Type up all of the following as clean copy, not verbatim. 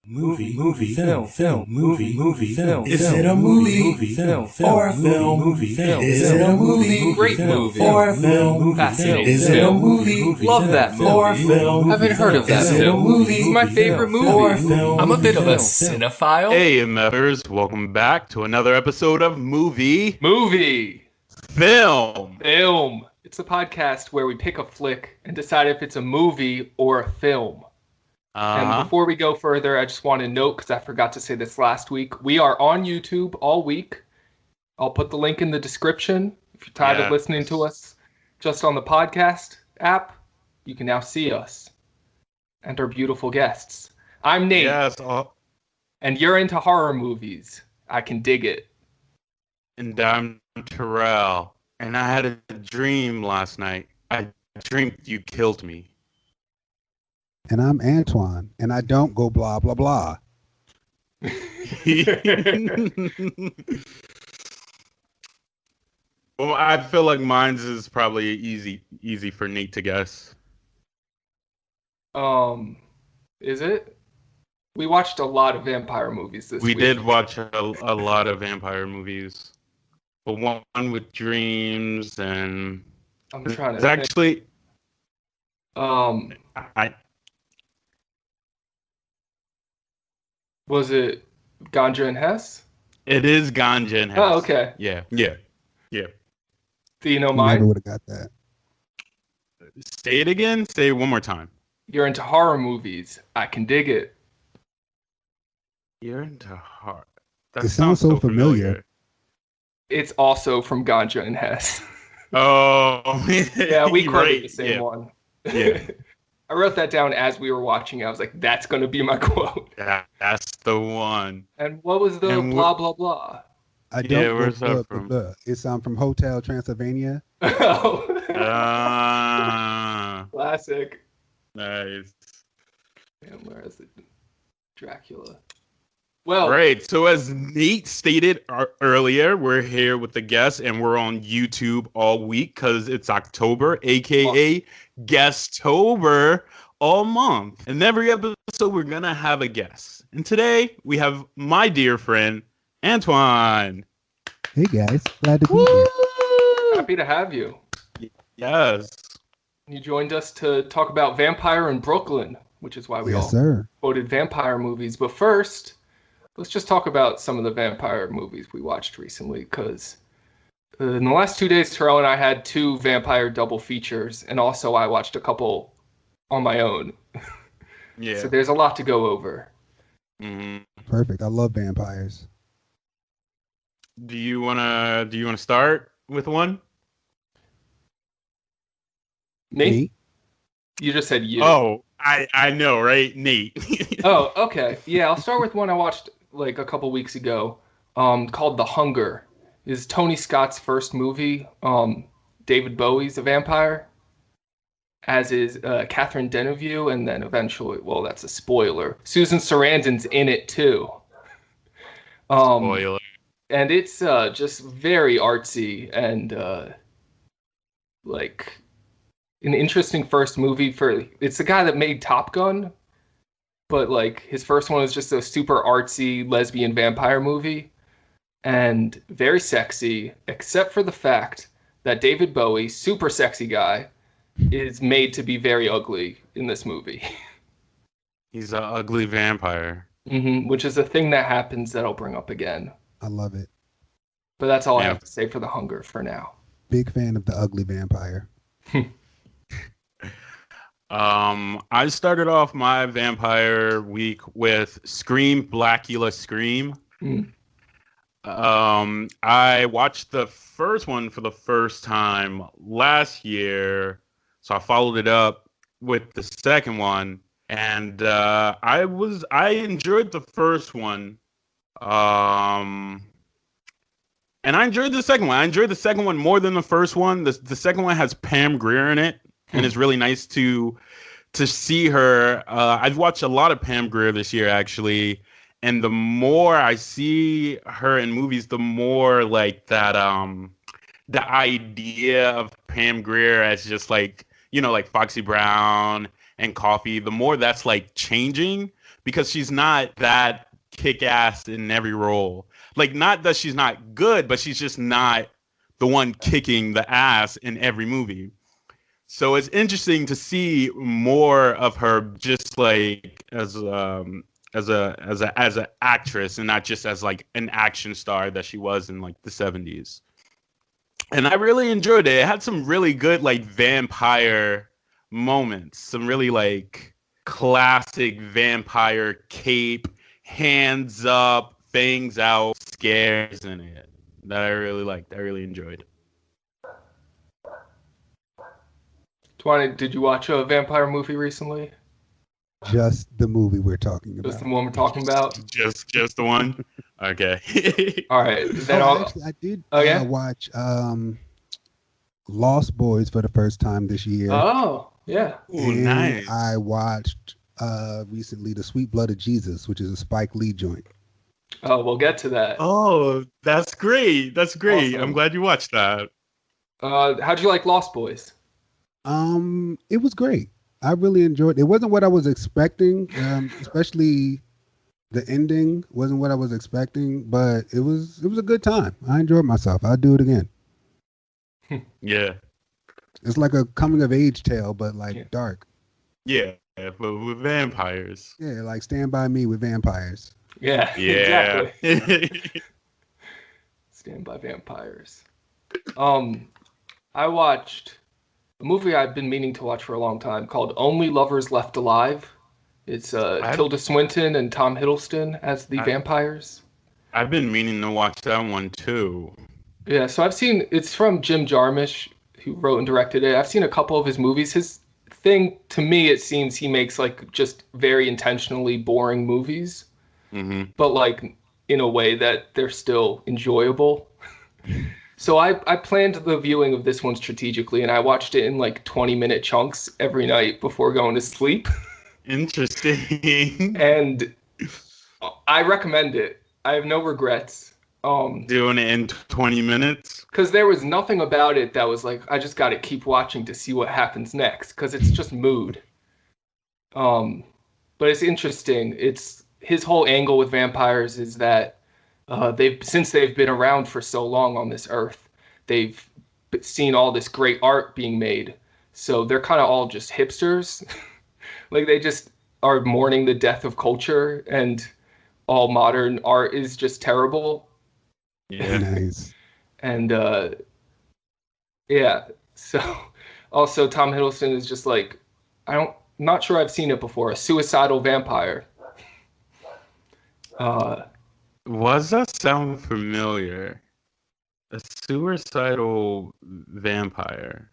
Film. Is it a movie, film, or a film? Is it a movie, Great movie, or a film? Fascinating Is it a film. movie, Love that movie. or a film? Haven't heard of that Is it a film. movie, It's my favorite or a movie. film? I'm a bit of a cinephile. Hey, MFers, welcome back to another episode of Movie. Film. It's a podcast where we pick a flick and decide if it's a movie or a film. And before we go further, I just want to note, because I forgot to say this last week, we are on YouTube all week. I'll put the link in the description. If you're tired of listening to us just on the podcast app, you can now see us and our beautiful guests. I'm Nate. Yes. And you're into horror movies. I can dig it. And I'm Terrell. And I had a dream last night. I dreamed you killed me. And I'm Antoine, and I don't go blah, blah, blah. Well, I feel like mine's is probably easy for Nate to guess. Is it? We watched a lot of vampire movies this week. We did watch a lot of vampire movies. But one with dreams and... I'm trying to think. Actually... Was it Ganja Hess? It is Ganja Hess. Oh, okay. Yeah. Do you know I mine? never would have got that. Say it again. Say it one more time. You're into horror movies. I can dig it. You're into horror. That It sounds so familiar. It's also from Ganja and Hess. Oh. Yeah, we quoted right. the same one. Yeah. I wrote that down as we were watching. I was like, that's going to be my quote. Yeah, that's the one. And what was the blah, blah, blah? I don't where's go that blah, from? blah, blah. It's from Hotel Transylvania. Oh. Classic. Nice. Damn, where is it? Dracula. Well, Right. So as Nate stated earlier, we're here with the guests and we're on YouTube all week because it's October, aka Guestober, all month. And every episode we're gonna have a guest. And today we have my dear friend Antoine. Hey guys, glad to be here. happy to have you. Yes. You joined us to talk about Vampire in Brooklyn, which is why we all quoted vampire movies. But first, let's just talk about some of the vampire movies we watched recently, because in the last 2 days, Terrell and I had 2 vampire double features, and also I watched a couple on my own. Yeah. So there's a lot to go over. Mm-hmm. Perfect. I love vampires. Do you wanna start with one? Nate? You just said you. Oh, I know, right? Nate. Oh, okay. Yeah, I'll start with one I watched like a couple weeks ago, called The Hunger. It's Tony Scott's first movie. David Bowie's a vampire, as is Catherine Deneuve, and then eventually, well, that's a spoiler, Susan Sarandon's in it too. Spoiler. And it's just very artsy and like an interesting first movie it's the guy that made Top Gun, but like his first one was just a super artsy lesbian vampire movie and very sexy, except for the fact that David Bowie, super sexy guy, is made to be very ugly in this movie. He's an ugly vampire. Which is a thing that happens that I'll bring up again. I love it. But that's all I have to say for The Hunger for now. Big fan of the ugly vampire. I started off my vampire week with Scream, Blackula Scream. I watched the first one for the first time last year, so I followed it up with the second one, and I enjoyed the first one. And I enjoyed the second one. I enjoyed the second one more than the first one. The second one has Pam Grier in it, and it's really nice to see her. I've watched a lot of Pam Grier this year, actually, and the more I see her in movies, the more like that the idea of Pam Grier as just like, you know, like Foxy Brown and Coffee, the more that's like changing, because she's not that kick-ass in every role. Like, not that she's not good, but she's just not the one kicking the ass in every movie. So it's interesting to see more of her just like as an actress and not just as like an action star that she was in like the 70s. And I really enjoyed it. It had some really good like vampire moments, some really like classic vampire cape, hands up, fangs out, scares in it that I really liked. I really enjoyed. Antoine, did you watch a vampire movie recently? Just the movie we're talking about. Just the one we're talking about? Just the one? Okay. All right. Then I did watch Lost Boys for the first time this year. Oh, yeah. Ooh, nice. I watched recently The Sweet Blood of Jesus, which is a Spike Lee joint. Oh, we'll get to that. Oh, that's great. That's great. Awesome. I'm glad you watched that. How'd you like Lost Boys? It was great. I really enjoyed it. It wasn't what I was expecting, especially the ending wasn't what I was expecting, but it was a good time. I enjoyed myself. I'd do it again. Yeah. It's like a coming of age tale, but like dark. Yeah, but with vampires. Yeah, like Stand By Me with vampires. Yeah, exactly. Stand by Vampires. I watched a movie I've been meaning to watch for a long time called Only Lovers Left Alive. It's Tilda Swinton and Tom Hiddleston as the vampires. I've been meaning to watch that one too. Yeah, so it's from Jim Jarmusch, who wrote and directed it. I've seen a couple of his movies. His thing, to me, it seems he makes like just very intentionally boring movies, but like in a way that they're still enjoyable. So I planned the viewing of this one strategically, and I watched it in like 20-minute chunks every night before going to sleep. Interesting. And I recommend it. I have no regrets. Doing it in 20 minutes? Because there was nothing about it that was like, I just got to keep watching to see what happens next, because it's just mood. But it's interesting. It's his whole angle with vampires is that since they've been around for so long on this earth, they've seen all this great art being made. So they're kind of all just hipsters. Like they just are mourning the death of culture, and all modern art is just terrible. Yeah. Nice. And yeah. So also Tom Hiddleston is just like, not sure I've seen it before, a suicidal vampire. Was that sound familiar? A suicidal vampire.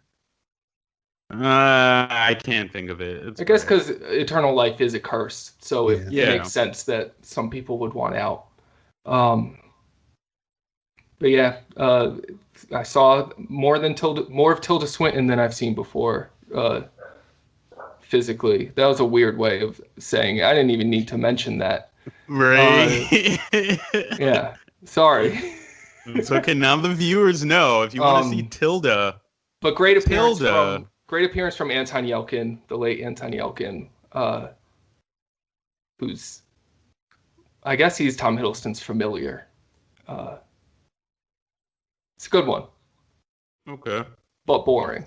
I can't think of it. I guess because eternal life is a curse, so it Yeah. makes sense that some people would want out. But yeah, I saw more of Tilda Swinton than I've seen before. Physically, that was a weird way of saying it. I didn't even need to mention that. Right. Yeah. Sorry. It's okay. Now the viewers know if you want to see Tilda. But great appearance from Anton Yelchin, the late Anton Yelchin, who's, I guess he's Tom Hiddleston's familiar. It's a good one. Okay. But boring.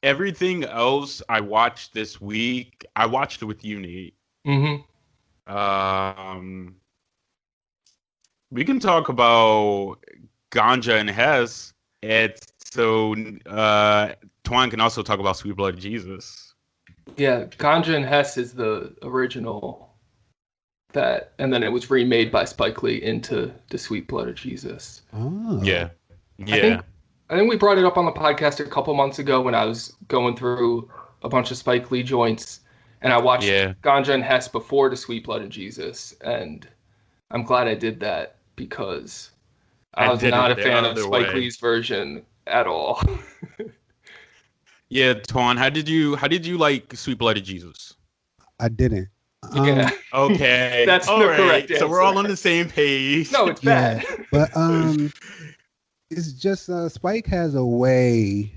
Everything else I watched this week, I watched it with you, Nate. Mm-hmm. We can talk about Ganja and Hess. Twan can also talk about Sweet Blood of Jesus. Yeah, Ganja and Hess is the original. And then it was remade by Spike Lee into The Sweet Blood of Jesus. Oh. Yeah. I think we brought it up on the podcast a couple months ago when I was going through a bunch of Spike Lee joints, and I watched Ganja and Hess before The Sweet Blood of Jesus, and I'm glad I did that because I was not a fan of Spike Lee's version at all. Yeah, Twan, how did you like Sweet Blood of Jesus? I didn't. Yeah. Okay. That's all the right. correct answer. So we're all on the same page. No, it's bad. But it's just Spike has a way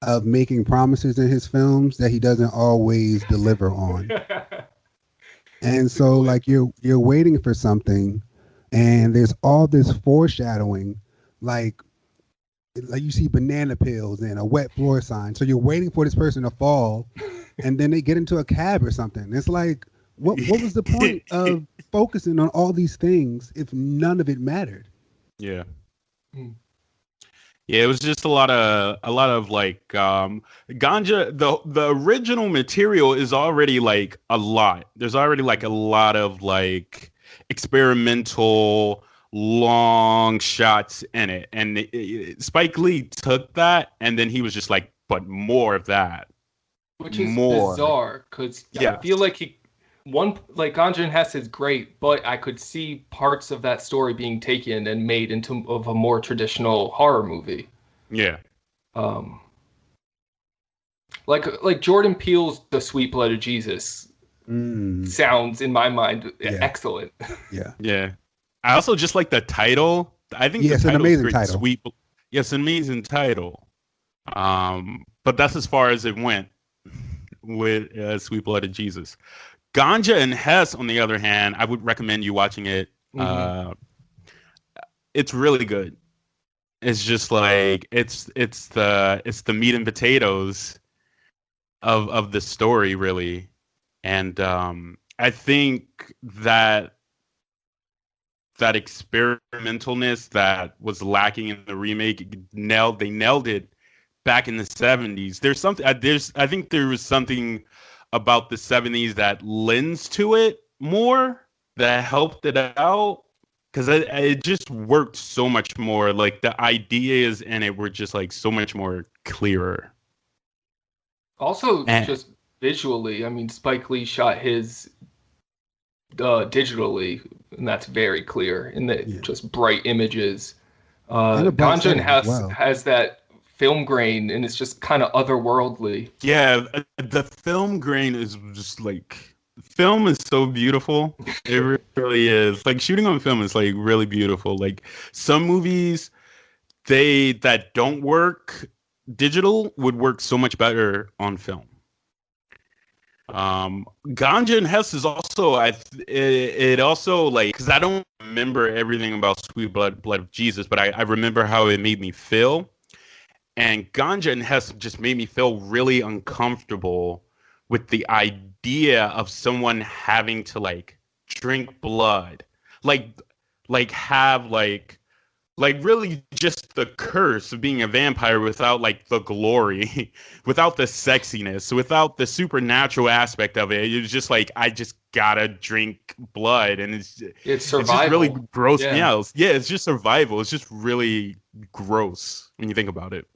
of making promises in his films that he doesn't always deliver on. And so like you're waiting for something and there's all this foreshadowing, like you see banana peels and a wet floor sign. So you're waiting for this person to fall and then they get into a cab or something. It's like, what was the point of focusing on all these things if none of it mattered? Yeah. Yeah, it was just a lot of like Ganja. The original material is already like a lot. There's already like a lot of like experimental long shots in it, and Spike Lee took that, and then he was just like, but more of that, which is bizarre because I feel like Ganja Hess is great, but I could see parts of that story being taken and made into of a more traditional horror movie. Yeah. Like Jordan Peele's The Sweet Blood of Jesus sounds in my mind excellent. Yeah. Yeah. I also just like the title. I think it's an amazing title. Yes, an amazing title. But that's as far as it went with Sweet Blood of Jesus. Ganja and Hess, on the other hand, I would recommend you watching it. It's really good. It's just like it's the meat and potatoes of the story, really. And I think that experimentalness that was lacking in the remake, they nailed it back in the 70s. I think there was something about the 70s that lends to it more, that helped it out, because it just worked so much more. Like the ideas in it were just like so much more clearer. Also, just visually, I mean, Spike Lee shot his digitally, and that's very clear in the just bright images. Ganja and Hess has that film grain, and it's just kind of otherworldly. Yeah, the film grain is just like, film is so beautiful. It really is. Like shooting on film is like really beautiful. Like some movies that don't work digital would work so much better on film. Ganja and Hess is also it also, like, because I don't remember everything about Sweet Blood of Jesus, but I remember how it made me feel. And Ganja and Hess just made me feel really uncomfortable with the idea of someone having to like drink blood, like have like really just the curse of being a vampire without like the glory, without the sexiness, without the supernatural aspect of it. It's just like, I just gotta drink blood, and it's survival. It's just really gross. Yeah, it's just survival. It's just really gross when you think about it.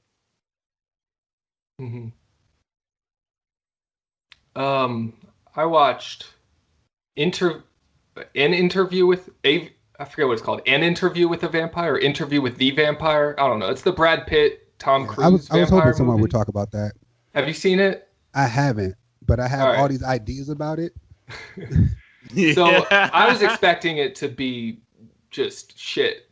I watched I forget what it's called. An Interview with a Vampire, or Interview with the Vampire. I don't know. It's the Brad Pitt, Tom Cruise I was hoping someone movie. would talk about that. Have you seen it? I haven't, but I have all these ideas about it. So I was expecting it to be just shit.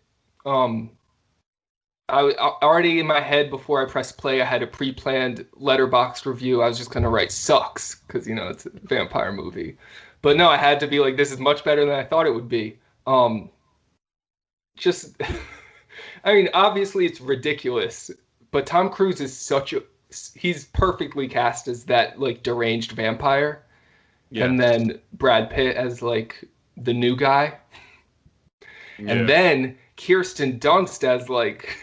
I already in my head, before I pressed play, I had a pre-planned Letterboxd review. I was just gonna write sucks because it's a vampire movie, but no, I had to be like, this is much better than I thought it would be. Just, I mean, obviously it's ridiculous, but Tom Cruise is he's perfectly cast as that like deranged vampire, and then Brad Pitt as like the new guy, and then Kirsten Dunst as like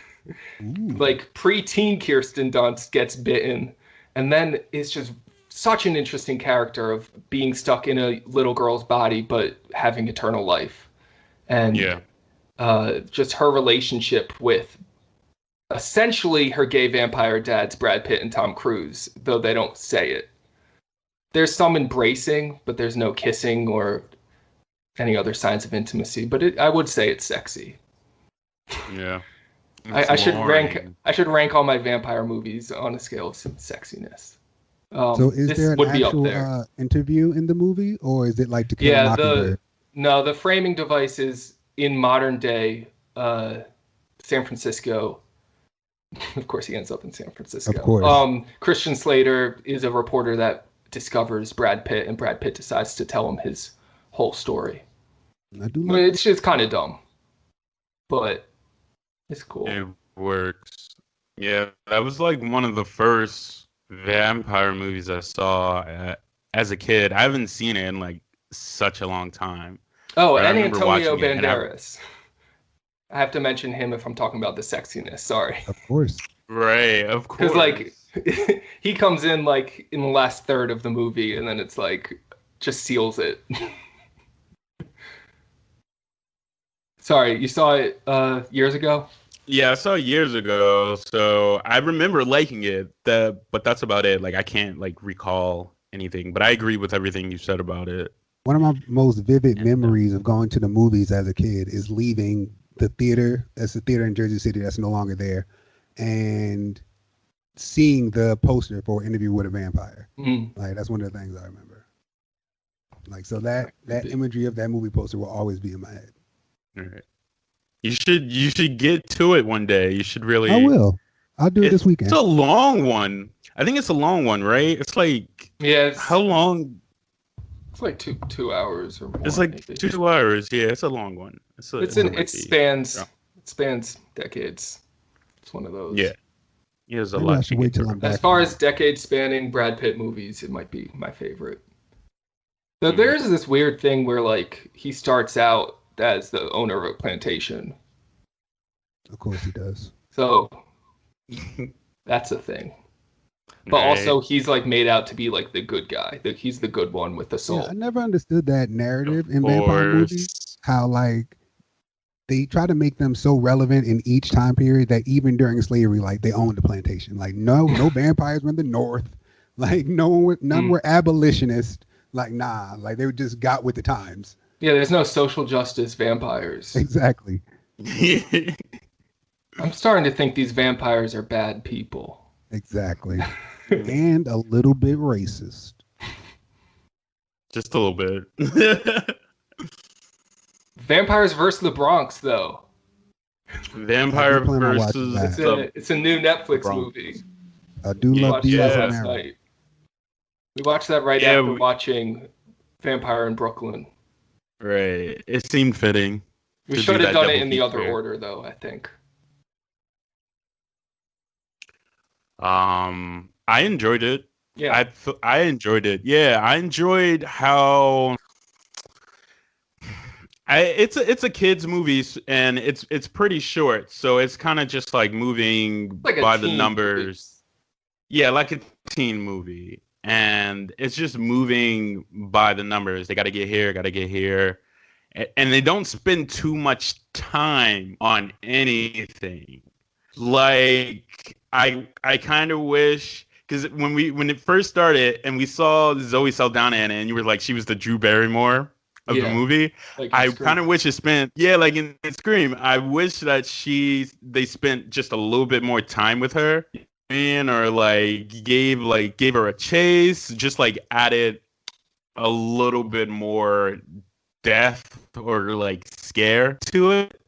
preteen Kirsten Dunst gets bitten, and then it's just such an interesting character of being stuck in a little girl's body but having eternal life, and just her relationship with essentially her gay vampire dads, Brad Pitt and Tom Cruise, though they don't say it. There's some embracing, but there's no kissing or any other signs of intimacy, but I would say it's sexy. Yeah. I should rank all my vampire movies on a scale of sexiness. So is there an actual interview in the movie, or is it like To Kill a Mockingbird? The framing device is in modern day San Francisco. Of course, he ends up in San Francisco. Of course. Christian Slater is a reporter that discovers Brad Pitt, and Brad Pitt decides to tell him his whole story. I do I mean, it's just kind of dumb, but it's cool. It works. Yeah, that was like one of the first vampire movies I saw as a kid. I haven't seen it in like such a long time. Oh, But I and remember Antonio watching it, and Banderas. I have to mention him if I'm talking about the sexiness. Sorry. Of course. Right, of course. Because, like, he comes in, like, in the last third of the movie, and then it's, like, just seals it. Sorry, you saw it years ago? Yeah, I saw it years ago, so I remember liking it. But that's about it. Like, I can't, like, recall anything. But I agree with everything you said about it. One of my most vivid memories of going to the movies as a kid is leaving the theater. That's the theater in Jersey City that's no longer there. And seeing the poster for Interview with a Vampire. Like, that's one of the things I remember. Like, so that imagery of that movie poster will always be in my head. All right. You should get to it one day. You should really. I will. I'll do it this weekend. It's a long one. I think it's a long one, right? It's like, yeah. How long? It's like 2 hours or more. It's like maybe. 2 hours. Yeah, it's a long one. It spans decades. It's one of those. Yeah. Yeah, there's a Maybe lot. I should wait till I'm back. As far as decade-spanning Brad Pitt movies, it might be my favorite. So there's this weird thing where, like, he starts out as the owner of a plantation. Of course he does. So that's a thing. But also, he's, like, made out to be, like, the good guy. He's the good one with the soul. Yeah, I never understood that narrative in vampire movies. How, like, they try to make them so relevant in each time period that even during slavery, like, they owned the plantation. Like, no vampires were in the North. Like, none were abolitionists. Like, nah. Like, they just got with the times. Yeah, there's no social justice vampires. Exactly. I'm starting to think these vampires are bad people. Exactly. And a little bit racist. Just a little bit. Vampires versus the Bronx, though. Vampire versus. It's a new Netflix movie. I do love these last night. We watched that right after watching Vampire in Brooklyn. Right. It seemed fitting. We should have done it in the other order, though, I think. I enjoyed it. Yeah. I enjoyed it. Yeah, I enjoyed how it's a kids movie, and it's pretty short, so it's kind of just like moving like by the numbers. Movie. Yeah, like a teen movie, and it's just moving by the numbers. They got to get here, and they don't spend too much time on anything. Like, I kind of wish, because when it first started and we saw Zoe Saldana in it, and you were like, she was the Drew Barrymore of the movie. Like, I kind of wish it spent, like in Scream. I wish that they spent just a little bit more time with her, or like gave her a chase, just like added a little bit more death or like scare to it.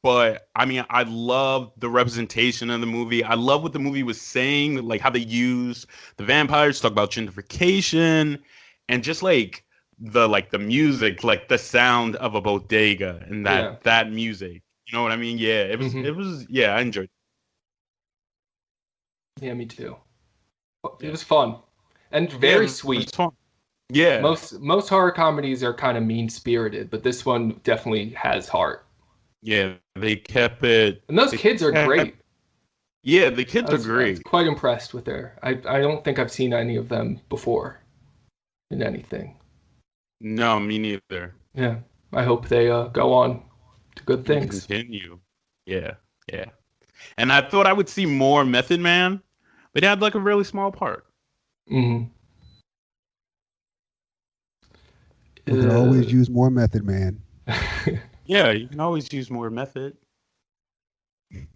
But I mean, I love the representation of the movie. I love what the movie was saying, like how they use the vampires, talk about gentrification, and just like the music, like the sound of a bodega and that music. You know what I mean? Yeah, it was. Yeah, I enjoyed it. Yeah, me too. It was fun and very sweet. It was fun. Yeah. Most horror comedies are kind of mean-spirited, but this one definitely has heart. Yeah, they kept it. And those kids are great. Yeah, the kids are great. I was quite impressed with I don't think I've seen any of them before in anything. No, me neither. Yeah, I hope they go on to good things. Continue. Yeah. And I thought I would see more Method Man, but he had like a really small part. We can always use more Method Man. Yeah, you can always use more Method. I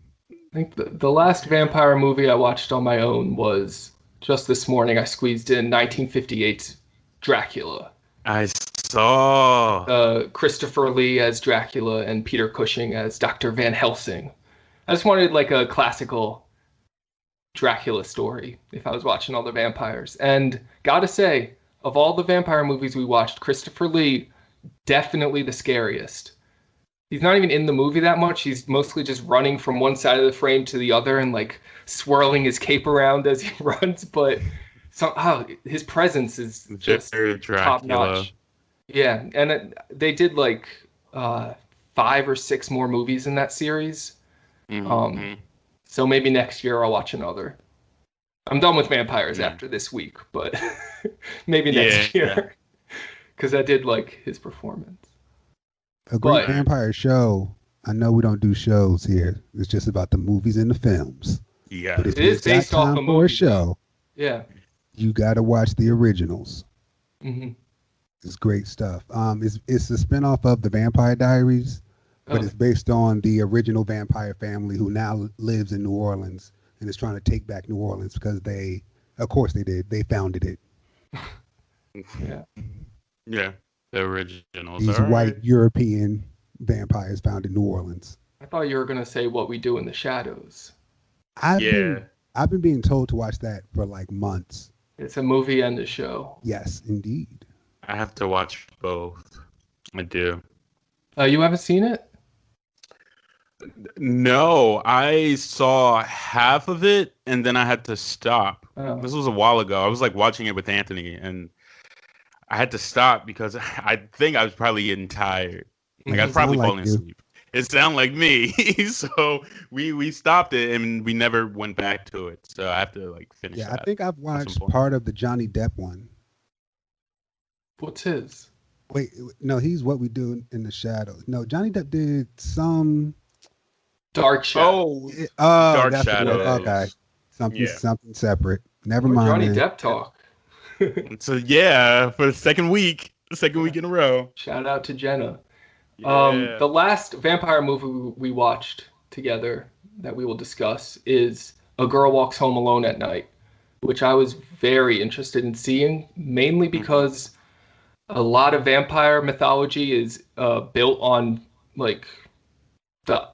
think the last vampire movie I watched on my own was just this morning. I squeezed in 1958's Dracula. I saw Christopher Lee as Dracula and Peter Cushing as Dr. Van Helsing. I just wanted like a classical Dracula story if I was watching all the vampires. And gotta say, of all the vampire movies we watched, Christopher Lee, definitely the scariest. He's not even in the movie that much. He's mostly just running from one side of the frame to the other and like swirling his cape around as he runs. But somehow his presence is just top notch. Yeah, and they did like 5 or 6 more movies in that series. So maybe next year I'll watch another. I'm done with vampires after this week, but maybe next year because I did like his performance. A great vampire show. I know we don't do shows here. It's just about the movies and the films. Yeah, but if it is based off a movie. For a show, yeah, you got to watch the originals. Mm-hmm. It's great stuff. It's a spinoff of the Vampire Diaries, but it's based on the original vampire family who now lives in New Orleans and is trying to take back New Orleans because of course they did. They founded it. Yeah. The originals. These white European vampires found in New Orleans. I thought you were gonna say What We Do in the Shadows. I've been being told to watch that for like months. It's a movie and a show. Yes, indeed. I have to watch both. I do. You haven't seen it? No, I saw half of it and then I had to stop. This was a while ago. I was like watching it with Anthony and I had to stop because I think I was probably getting tired. Like I was probably falling asleep. It sounded like me. So we stopped it and we never went back to it. So I have to like finish that. I think I've watched part of the Johnny Depp one. What's his? Wait, no, he's What We Do in the Shadows. No, Johnny Depp did some Dark Shadows. Dark Shadows. Okay. Something separate. Never mind. Johnny Depp talk. So for the second week in a row. Shout out to Jenna. Yeah. The last vampire movie we watched together that we will discuss is A Girl Walks Home Alone at Night, which I was very interested in seeing, mainly because a lot of vampire mythology is built on like the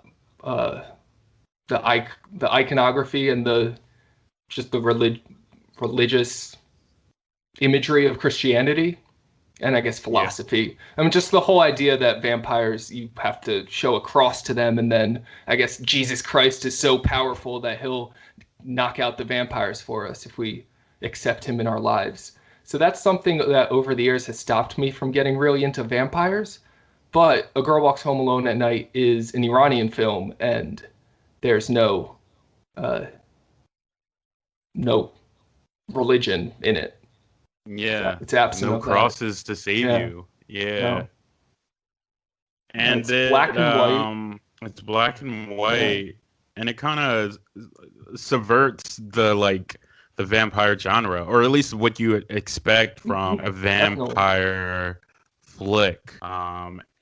iconography and the religious imagery of Christianity and I guess philosophy. I mean, just the whole idea that vampires, you have to show a cross to them, and then I guess Jesus Christ is so powerful that he'll knock out the vampires for us if we accept him in our lives. So that's something that over the years has stopped me from getting really into vampires. But A Girl Walks Home Alone at Night is an Iranian film, and there's no religion in it. Yeah, it's absent. No crosses to save you. Yeah, no. And it's black and white. It's black and white, and it kind of subverts the vampire genre, or at least what you would expect from a vampire flick.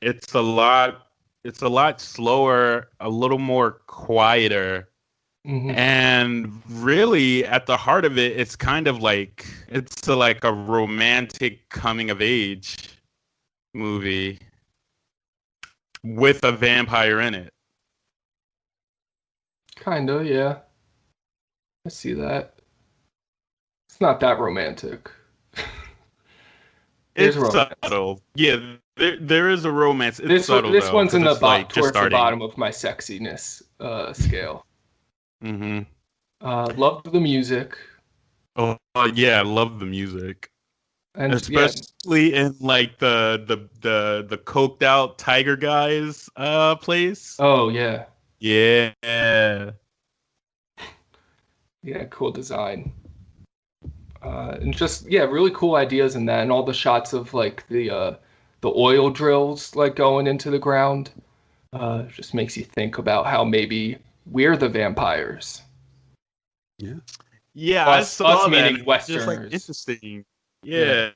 It's a lot slower, a little more quieter. And really, at the heart of it, it's kind of like a romantic coming of age movie with a vampire in it. Kinda, yeah. I see that. It's not that romantic. It's subtle. Yeah, there is a romance. It's subtle, this though, one's in the towards the bottom of my sexiness scale. Loved the music. Oh yeah, I love the music, and especially in like the coked out Tiger Guys place. Oh yeah. Yeah, cool design. And just really cool ideas in that, and all the shots of like the oil drills like going into the ground. Just makes you think about how maybe we're the vampires. Yeah, I saw that. Meaning Westerners. Just like interesting. Yeah.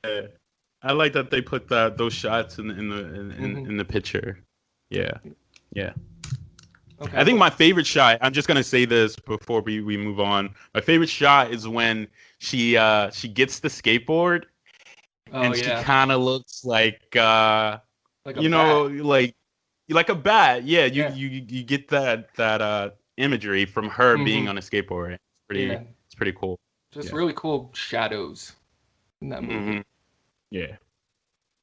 I like that they put those shots in the picture. Yeah. Okay. I think my favorite shot. I'm just gonna say this before we move on. My favorite shot is when she gets the skateboard, and she kind of looks like a bat. Yeah, you get that imagery from her being on a skateboard. It's pretty cool. Just really cool shadows in that movie. Yeah.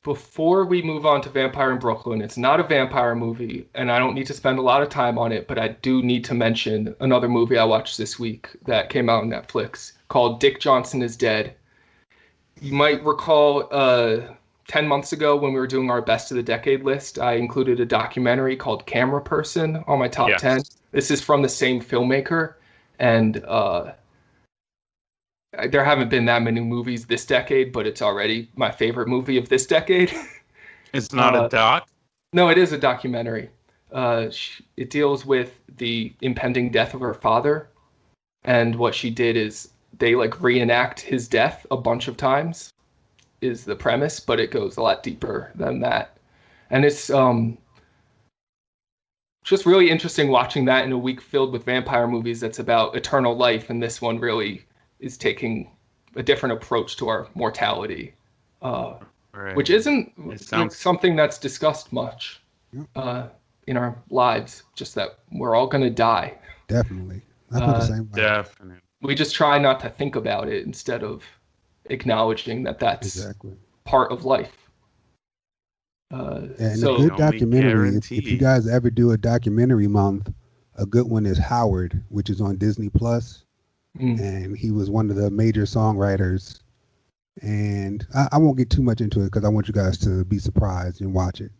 Before we move on to Vampire in Brooklyn, it's not a vampire movie, and I don't need to spend a lot of time on it, but I do need to mention another movie I watched this week that came out on Netflix called Dick Johnson is Dead. You might recall 10 months ago when we were doing our best of the decade list, I included a documentary called Camera Person on my top 10. This is from the same filmmaker, and there haven't been that many movies this decade, but it's already my favorite movie of this decade. It's not a doc? No, it is a documentary. It deals with the impending death of her father, and what she did is they reenact his death a bunch of times is the premise, but it goes a lot deeper than that. And it's just really interesting watching that in a week filled with vampire movies that's about eternal life, and this one really is taking a different approach to our mortality, which isn't something that's discussed much in our lives, just that we're all going to die. Definitely. I feel the same way. Definitely. We just try not to think about it instead of acknowledging that that's part of life. And a good documentary, if you guys ever do a documentary month, a good one is Howard, which is on Disney Plus. And he was one of the major songwriters. And I won't get too much into it because I want you guys to be surprised and watch it.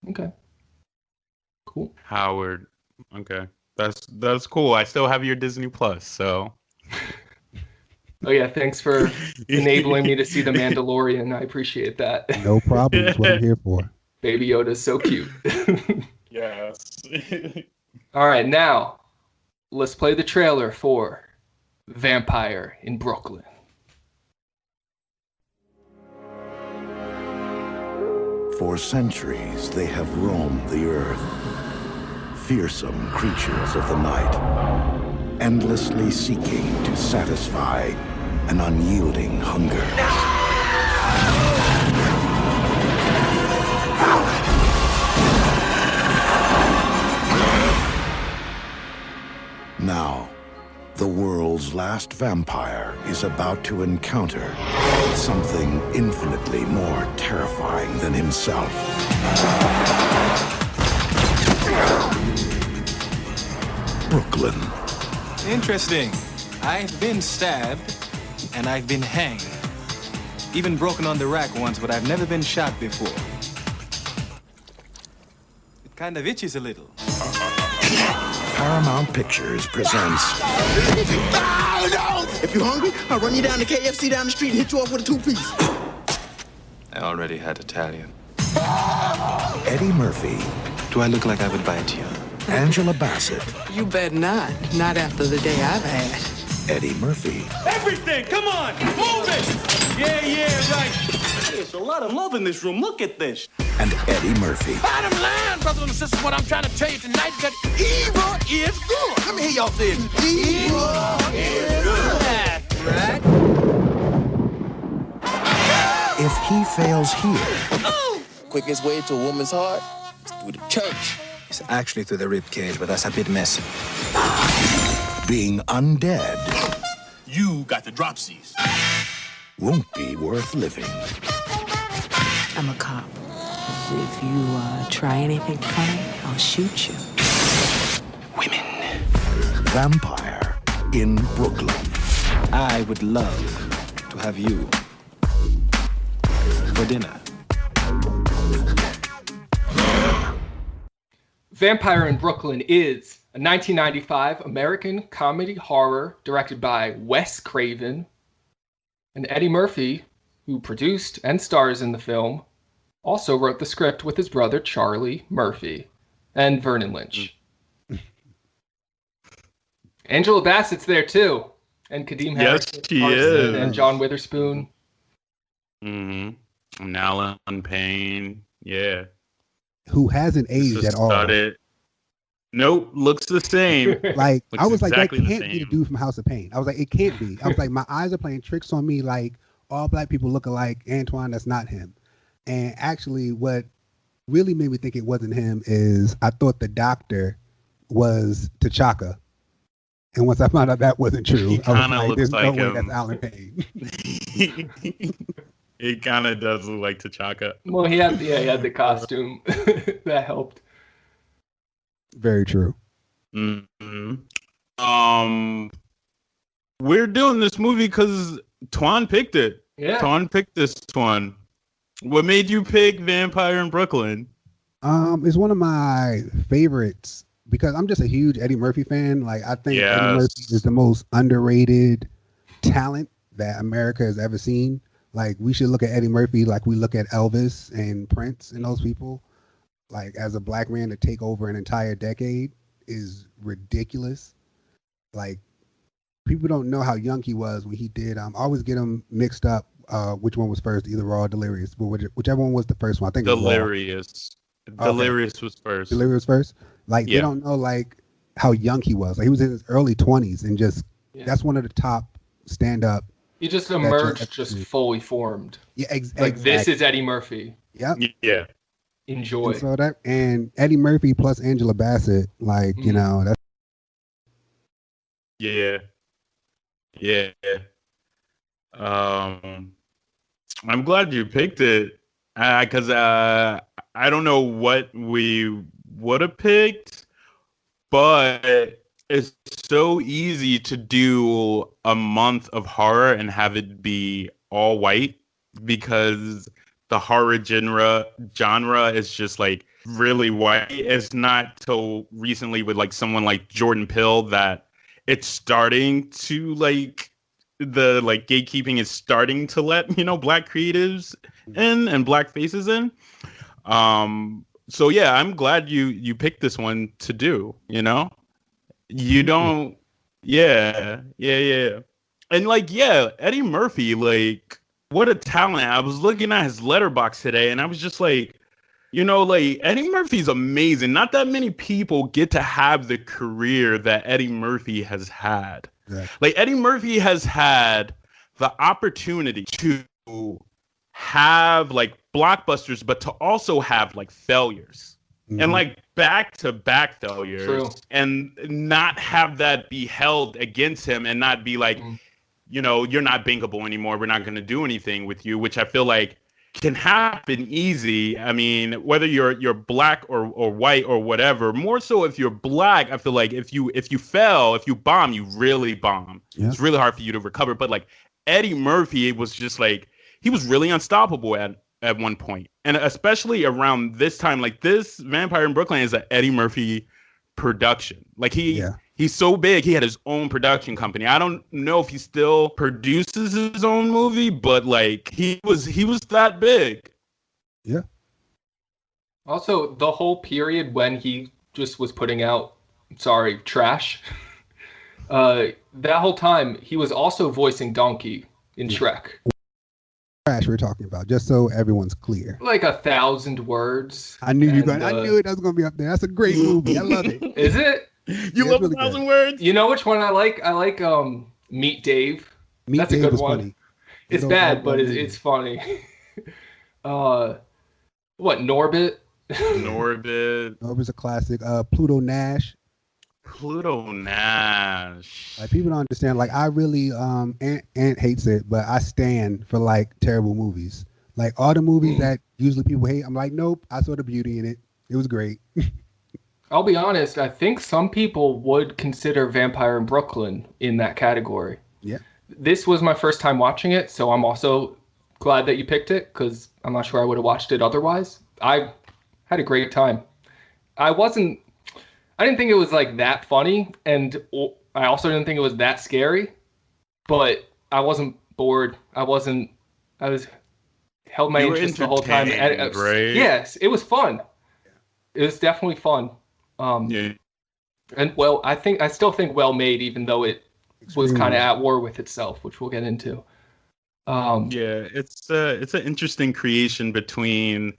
Okay. Cool. Howard. Okay. That's cool. I still have your Disney Plus, so. Oh yeah, thanks for enabling me to see The Mandalorian. I appreciate that. No problem. That's what I'm here for. Baby Yoda's so cute. Yes. All right, now let's play the trailer for Vampire in Brooklyn. For centuries, they have roamed the earth. Fearsome creatures of the night, endlessly seeking to satisfy an unyielding hunger. Now, the world's last vampire is about to encounter something infinitely more terrifying than himself. Brooklyn. Interesting. I've been stabbed, and I've been hanged. Even broken on the rack once, but I've never been shot before. It kind of itches a little. Paramount Pictures presents... No! If you're hungry, I'll run you down to KFC down the street and hit you off with a 2-piece. I already had Italian. Eddie Murphy. Do I look like I would bite you? Angela Bassett. You bet not. Not after the day I've had. Eddie Murphy. Everything! Come on! Move it! Yeah, right. There's a lot of love in this room. Look at this. And Eddie Murphy. Bottom line, brothers and sisters, what I'm trying to tell you tonight is that evil is good. Let me hear y'all say it. Evil is good. That's right. If he fails here... Quickest way to a woman's heart is through the church. It's actually through the rib cage, but that's a bit messy. Being undead... You got the dropsies. ...won't be worth living. I'm a cop. If you try anything funny, I'll shoot you. Women. Vampire in Brooklyn. I would love to have you for dinner. Vampire in Brooklyn is a 1995 American comedy horror directed by Wes Craven. And Eddie Murphy, who produced and stars in the film, also wrote the script with his brother Charlie Murphy and Vernon Lynch. Angela Bassett's there too, and Kadeem Harris, yes, she is, and John Witherspoon. And Alan Payne, yeah. Who hasn't aged at all. Nope, looks the same. Like I was exactly that can't be the dude from House of Pain. I was like, it can't be. I was like, my eyes are playing tricks on me. Like all black people look alike. Antoine, that's not him. And actually, what really made me think it wasn't him is I thought the doctor was T'Chaka. And once I found out that wasn't true, He I was kind of like, looks there's no like way him. that's Alan Payne. It kind of does look like T'Chaka. Well, he had the costume that helped. Very true. Mm-hmm. We're doing this movie because Twan picked it. Yeah. Twan picked this one. What made you pick Vampire in Brooklyn? It's one of my favorites because I'm just a huge Eddie Murphy fan. Like, I think Eddie Murphy is the most underrated talent that America has ever seen. Like, we should look at Eddie Murphy like we look at Elvis and Prince and those people. Like, as a black man to take over an entire decade is ridiculous. Like, people don't know how young he was when he did. I always get him mixed up. Which one was first, either Raw or Delirious, but whichever one was the first one. I think Delirious. Delirious was first. Delirious first. Like, they don't know like how young he was. Like, he was in his early 20s, and just that's one of the top stand-up. He just emerged, just fully formed. Yeah, like exactly. This is Eddie Murphy. Yep. Yeah. Enjoy. And so and Eddie Murphy plus Angela Bassett, like you know, that's. Yeah. I'm glad you picked it because I don't know what we would have picked, but it's so easy to do a month of horror and have it be all white because the horror genre is just like really white. It's not till recently with like someone like Jordan Peele that it's starting to like the like gatekeeping is starting to let, you know, black creatives in and black faces in. So yeah, I'm glad you picked this one to do, you know? You don't yeah. And like Eddie Murphy, like what a talent. I was looking at his letterbox today and I was just like, you know, like Eddie Murphy's amazing. Not that many people get to have the career that Eddie Murphy has had. Yeah. Like Eddie Murphy has had the opportunity to have like blockbusters, but to also have like failures and like back-to-back failures and not have that be held against him and not be like, you know, you're not bankable anymore. We're not going to do anything with you, which I feel like can happen easy. I mean, whether you're black or white or whatever, more so if you're black, I feel like if you bomb, you really bomb. Yeah. It's really hard for you to recover. But like Eddie Murphy, it was just like he was really unstoppable at one point. And especially around this time, like this Vampire in Brooklyn is an Eddie Murphy production. Like he's so big, he had his own production company. I don't know if he still produces his own movie, but like he was that big. Yeah. Also, the whole period when he just was putting out, trash. That whole time he was also voicing Donkey in Shrek. Trash we're talking about, just so everyone's clear. Like 1,000 words. I knew that was gonna be up there. That's a great movie. I love it. Is it? You love really 1,000 words? You know which one I like? I like Meet Dave. That's Dave a good one. Funny. It's bad, but it's funny. What, Norbit? Norbit's a classic. Pluto Nash. Like people don't understand. Like I really Ant hates it, but I stand for like terrible movies. Like all the movies that usually people hate, I'm like, nope, I saw the beauty in it. It was great. I'll be honest, I think some people would consider Vampire in Brooklyn in that category. Yeah. This was my first time watching it, so I'm also glad that you picked it because I'm not sure I would have watched it otherwise. I had a great time. I didn't think it was like that funny, and I also didn't think it was that scary, but I wasn't bored. I held my interest the whole time. Right? Yes, it was fun. It was definitely fun. And well, I still think well made, even though it was kind of at war with itself, which we'll get into. It's an interesting creation between,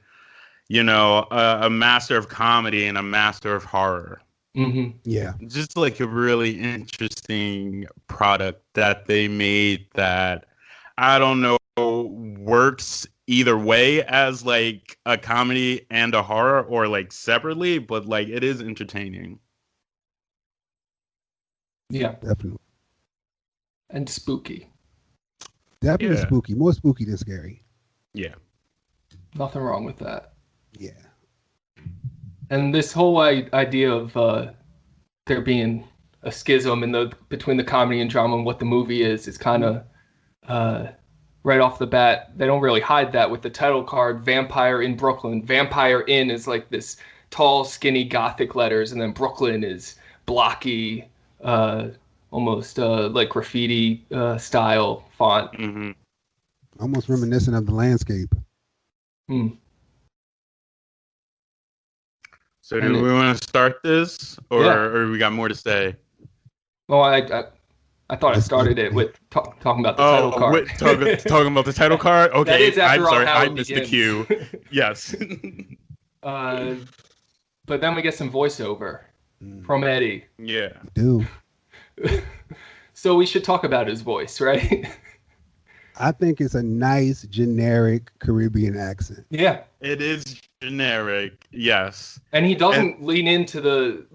you know, a master of comedy and a master of horror. Mm-hmm. Yeah, just like a really interesting product that they made that I don't know works either way as like a comedy and a horror or like separately, but like it is entertaining. Yeah. Definitely. And spooky. Definitely spooky. More spooky than scary. Yeah. Nothing wrong with that. Yeah. And this whole idea of there being a schism between the comedy and drama and what the movie is kind of right off the bat. They don't really hide that with the title card, Vampire in Brooklyn. Vampire in is like this tall, skinny Gothic letters, and then Brooklyn is blocky, almost like graffiti style font. Mm-hmm. Almost reminiscent of the landscape. So do we want to start this, or we got more to say? Well, I thought I started it with talking about the title card. Talking about the title card? Okay, that is, I'm sorry, I missed the cue. Yes. But then we get some voiceover from Eddie. Yeah. Do. So we should talk about his voice, right? I think it's a nice, generic Caribbean accent. Yeah. It is generic, yes. And he doesn't lean into the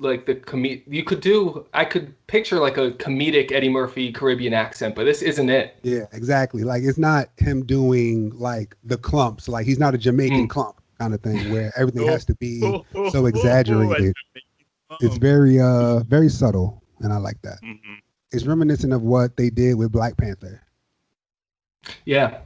I could picture like a comedic Eddie Murphy Caribbean accent, but this isn't it. Yeah, exactly. Like, it's not him doing like the clumps. Like, he's not a Jamaican clump kind of thing where everything has to be so exaggerated. It's very very subtle, and I like that. Mm-hmm. It's reminiscent of what they did with Black Panther. Yeah.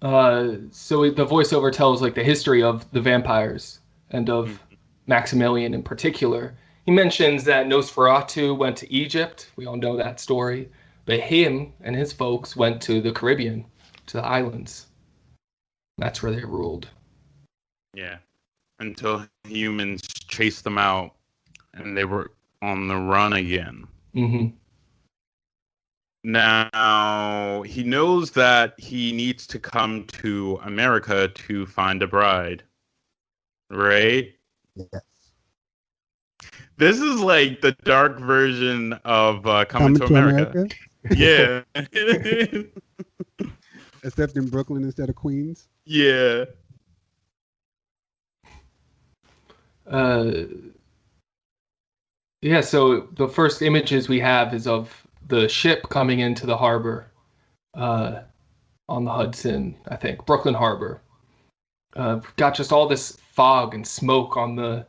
So the voiceover tells like the history of the vampires and of Maximilian in particular. He mentions that Nosferatu went to Egypt. We all know that story. But him and his folks went to the Caribbean, to the islands. That's where they ruled. Yeah. Until humans chased them out and they were on the run again. Mm-hmm. Now, he knows that he needs to come to America to find a bride. Right? Yes. This is like the dark version of Coming to America. Yeah. Except in Brooklyn instead of Queens. Yeah. Yeah, so the first images we have is of the ship coming into the harbor on the Hudson, I think, Brooklyn Harbor. Got just all this fog and smoke on the...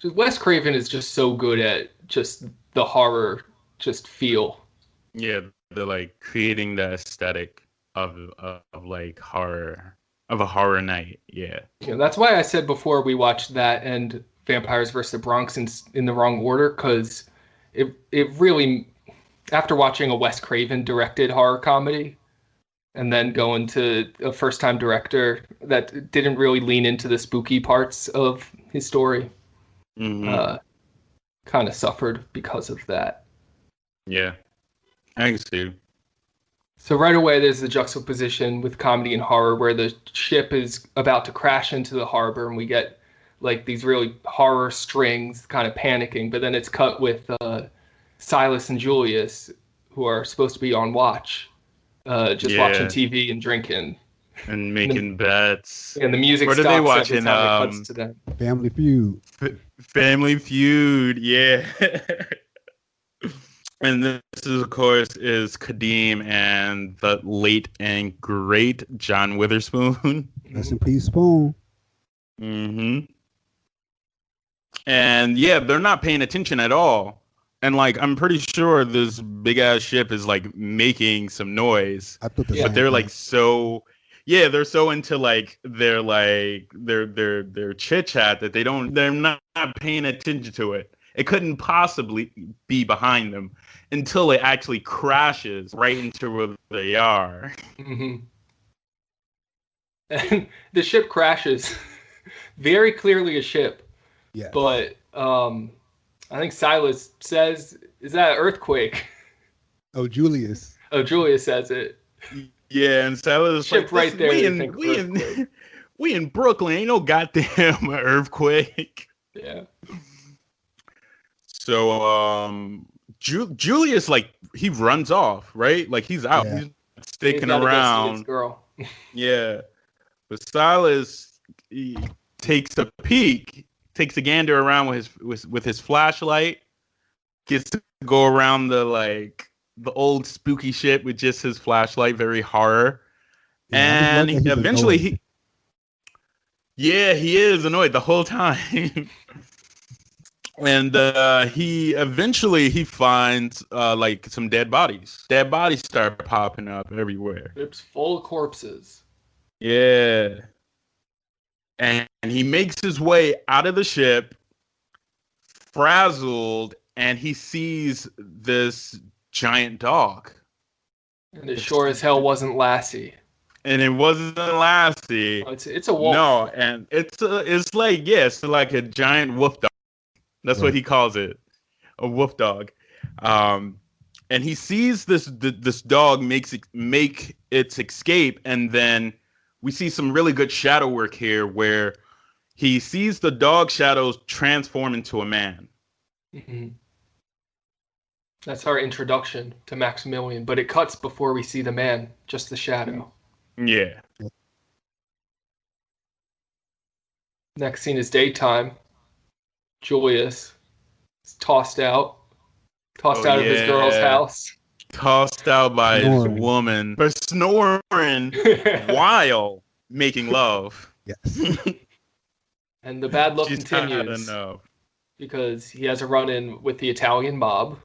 Wes Craven is just so good at just the horror just feel. Yeah, they're like creating the aesthetic of like horror, of a horror night. Yeah. That's why I said before we watched that and Vampires vs. the Bronx in the wrong order, because it really... After watching a Wes Craven directed horror comedy and then going to a first-time director that didn't really lean into the spooky parts of his story, kind of suffered because of that. Yeah, I can see. So right away, there's the juxtaposition with comedy and horror where the ship is about to crash into the harbor and we get like these really horror strings kind of panicking, but then it's cut with... Silas and Julius, who are supposed to be on watch, just watching TV and drinking. And making bets. And the music stops. What are they watching? Cuts to them. Family Feud. Family Feud, yeah. And this is, of course, is Kadeem and the late and great John Witherspoon. Rest in peace, Spoon. Mm-hmm. And yeah, they're not paying attention at all. And like, I'm pretty sure this big ass ship is like making some noise, but they're like they're so into like their chit chat that they're not paying attention to it. It couldn't possibly be behind them until it actually crashes right into where they are. Mm-hmm. And the ship crashes, very clearly a ship. Yeah. But I think Silas says, "Is that an earthquake?" Oh, Julius. Oh, Julius says it. Yeah, and Silas is like, right there. We in Brooklyn, ain't no goddamn earthquake. Yeah. So, Julius, like, he runs off, right? Like, he's out. Yeah. He's sticking around. Girl. Yeah. But Silas, he takes a peek. Takes a gander around with his flashlight, gets to go around the old spooky shit with just his flashlight, very horror. Yeah, and eventually he is annoyed the whole time. And he eventually finds like some dead bodies. Dead bodies start popping up everywhere. It's full of corpses. Yeah. And he makes his way out of the ship, frazzled, and he sees this giant dog. And it sure as hell wasn't Lassie. And it wasn't Lassie. Oh, it's a wolf. No, and it's like a giant wolf dog. That's what he calls it, a wolf dog. And he sees this dog make its escape, and then we see some really good shadow work here, where he sees the dog shadows transform into a man. Mm-hmm. That's our introduction to Maximilian, but it cuts before we see the man, just the shadow. Yeah. Next scene is daytime. Julius is tossed out of his girl's house. Tossed out by his woman for snoring while making love. Yes. And the bad luck continues because he has a run-in with the Italian mob.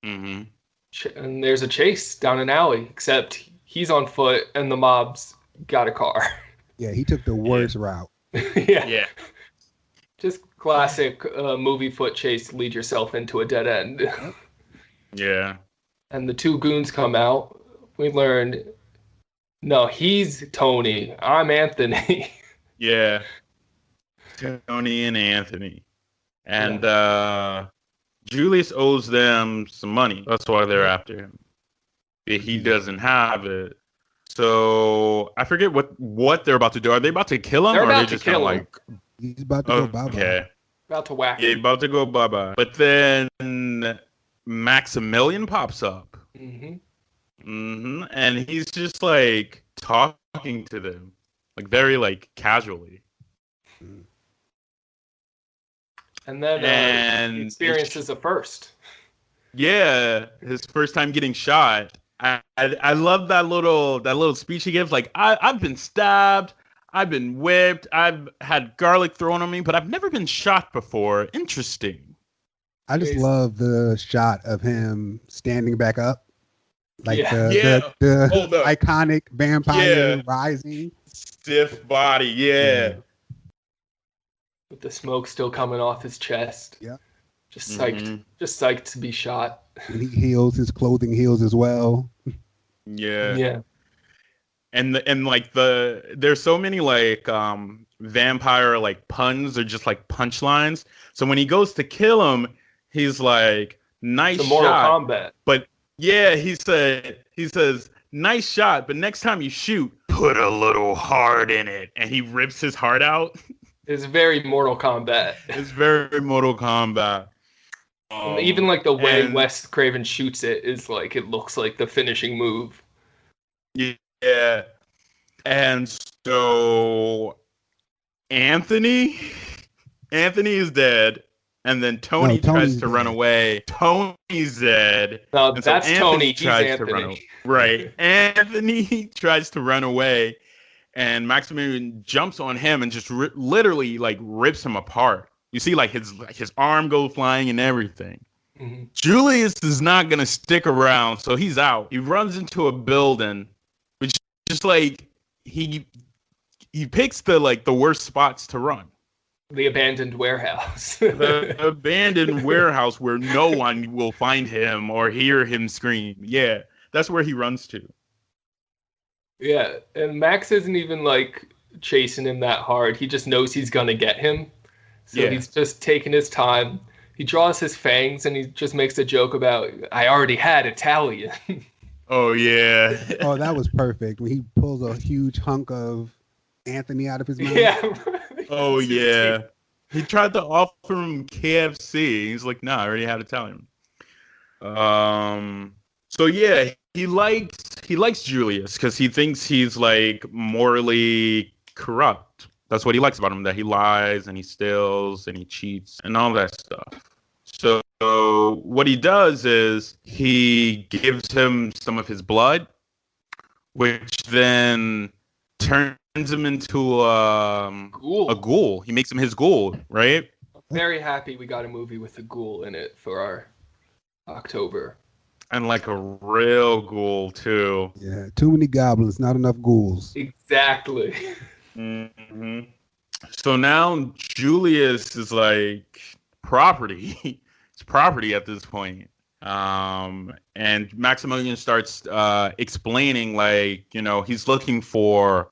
Mm-hmm. And there's a chase down an alley, except he's on foot and the mob's got a car. Yeah, he took the worst route. Yeah. Just classic movie foot chase, lead yourself into a dead end. Yeah. And the two goons come out. We learned, no, he's Tony. I'm Anthony. Yeah. Tony and Anthony. And Julius owes them some money. That's why they're after him. He doesn't have it. So I forget what they're about to do. Are they about to kill him? They're or about are they to just kill gonna him. He's about to go bye-bye. Okay. About to whack him. him. About to go bye-bye. But then Maximilian pops up. Mm-hmm. Mm-hmm. And he's just like talking to them. Like very like casually. And then he experiences a first. Yeah, his first time getting shot. I love that little speech he gives. Like I've been stabbed, I've been whipped, I've had garlic thrown on me, but I've never been shot before. Interesting. I just love the shot of him standing back up, like the iconic vampire rising, stiff body. Yeah. With the smoke still coming off his chest. Yeah. Just psyched to be shot. And he heals, his clothing heals as well. Yeah. Yeah. And there's so many like vampire like puns or just like punchlines. So when he goes to kill him, he's like, nice shot. Mortal Kombat. But yeah, he says, nice shot, but next time you shoot, put a little heart in it. And he rips his heart out. It's very Mortal Kombat. It's very Mortal Kombat. Even like the way Wes Craven shoots it is like, it looks like the finishing move. Yeah. And so Anthony is dead. And then Tony tries to run away. Tony's dead. No, that's so Tony. He's tries Anthony. To run away. Right. Anthony tries to run away. And Maximilian jumps on him and just literally like rips him apart. You see like his arm go flying and everything. Mm-hmm. Julius is not going to stick around, so he's out. He runs into a building, which just like he picks the worst spots to run. The abandoned warehouse. The abandoned warehouse where no one will find him or hear him scream. Yeah, that's where he runs to. Yeah, and Max isn't even like chasing him that hard. He just knows he's gonna get him. So he's just taking his time. He draws his fangs and he just makes a joke about, I already had Italian. Oh, yeah. Oh, that was perfect. When he pulls a huge hunk of Anthony out of his mouth. Yeah. Oh, yeah. He tried to offer him KFC. He's like, nah, I already had Italian. So, yeah, he likes Julius because he thinks he's, like, morally corrupt. That's what he likes about him, that he lies and he steals and he cheats and all that stuff. So what he does is he gives him some of his blood, which then turns him into a ghoul. He makes him his ghoul, right? Very happy we got a movie with a ghoul in it for our October. And like a real ghoul too. Yeah, too many goblins, not enough ghouls. Exactly. Mm-hmm. So now Julius is like property. It's property at this point. And Maximilian starts explaining, like, you know, he's looking for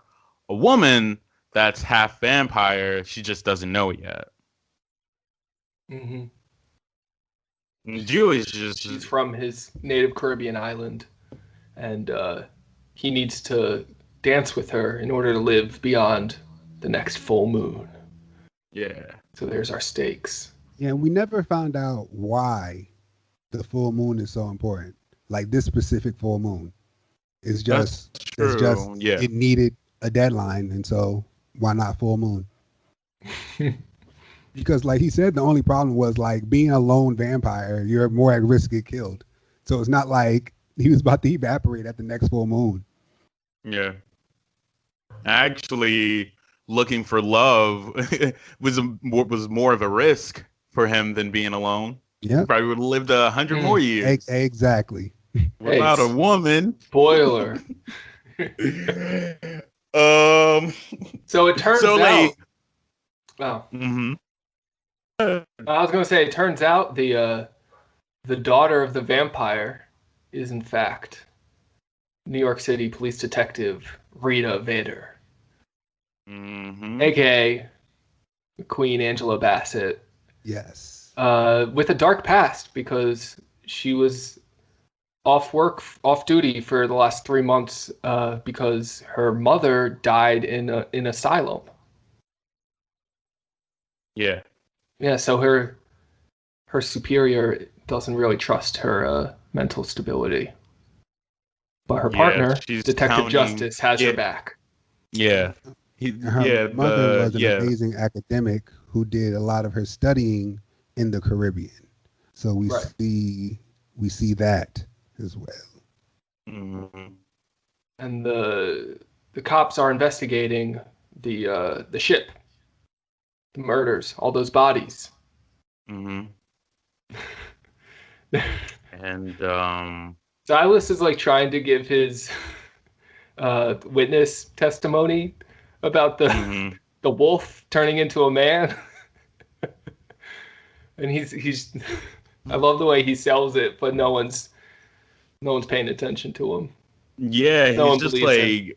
a woman that's half vampire. She just doesn't know it yet. Mm-hmm. Julius He's from his native Caribbean island, and he needs to dance with her in order to live beyond the next full moon. Yeah. So there's our stakes. Yeah, we never found out why the full moon is so important. Like this specific full moon. It's just it needed a deadline, and so why not full moon? Because like he said, the only problem was like being a lone vampire, you're more at risk to get killed. So it's not like he was about to evaporate at the next full moon. Yeah. Actually, looking for love was more of a risk for him than being alone. Yeah. Probably would have lived 100 more years. Exactly. Without a woman. Spoiler. So it turns out. Oh. Mm-hmm. I was gonna say, it turns out the daughter of the vampire is in fact New York City police detective Rita Vader, aka Queen Angela Bassett. Yes. With a dark past because she was off duty for the last 3 months because her mother died in an asylum. Yeah. Yeah, so her superior doesn't really trust her mental stability. But her partner, Detective Justice, has her back. Yeah. Her mother was an amazing academic who did a lot of her studying in the Caribbean. So we see that as well. Mm-hmm. And the cops are investigating the ship. The murders, all those bodies. Mm-hmm. And Silas is like trying to give his witness testimony about the wolf turning into a man. And he's I love the way he sells it, but no one's paying attention to him. Yeah, he's just like him.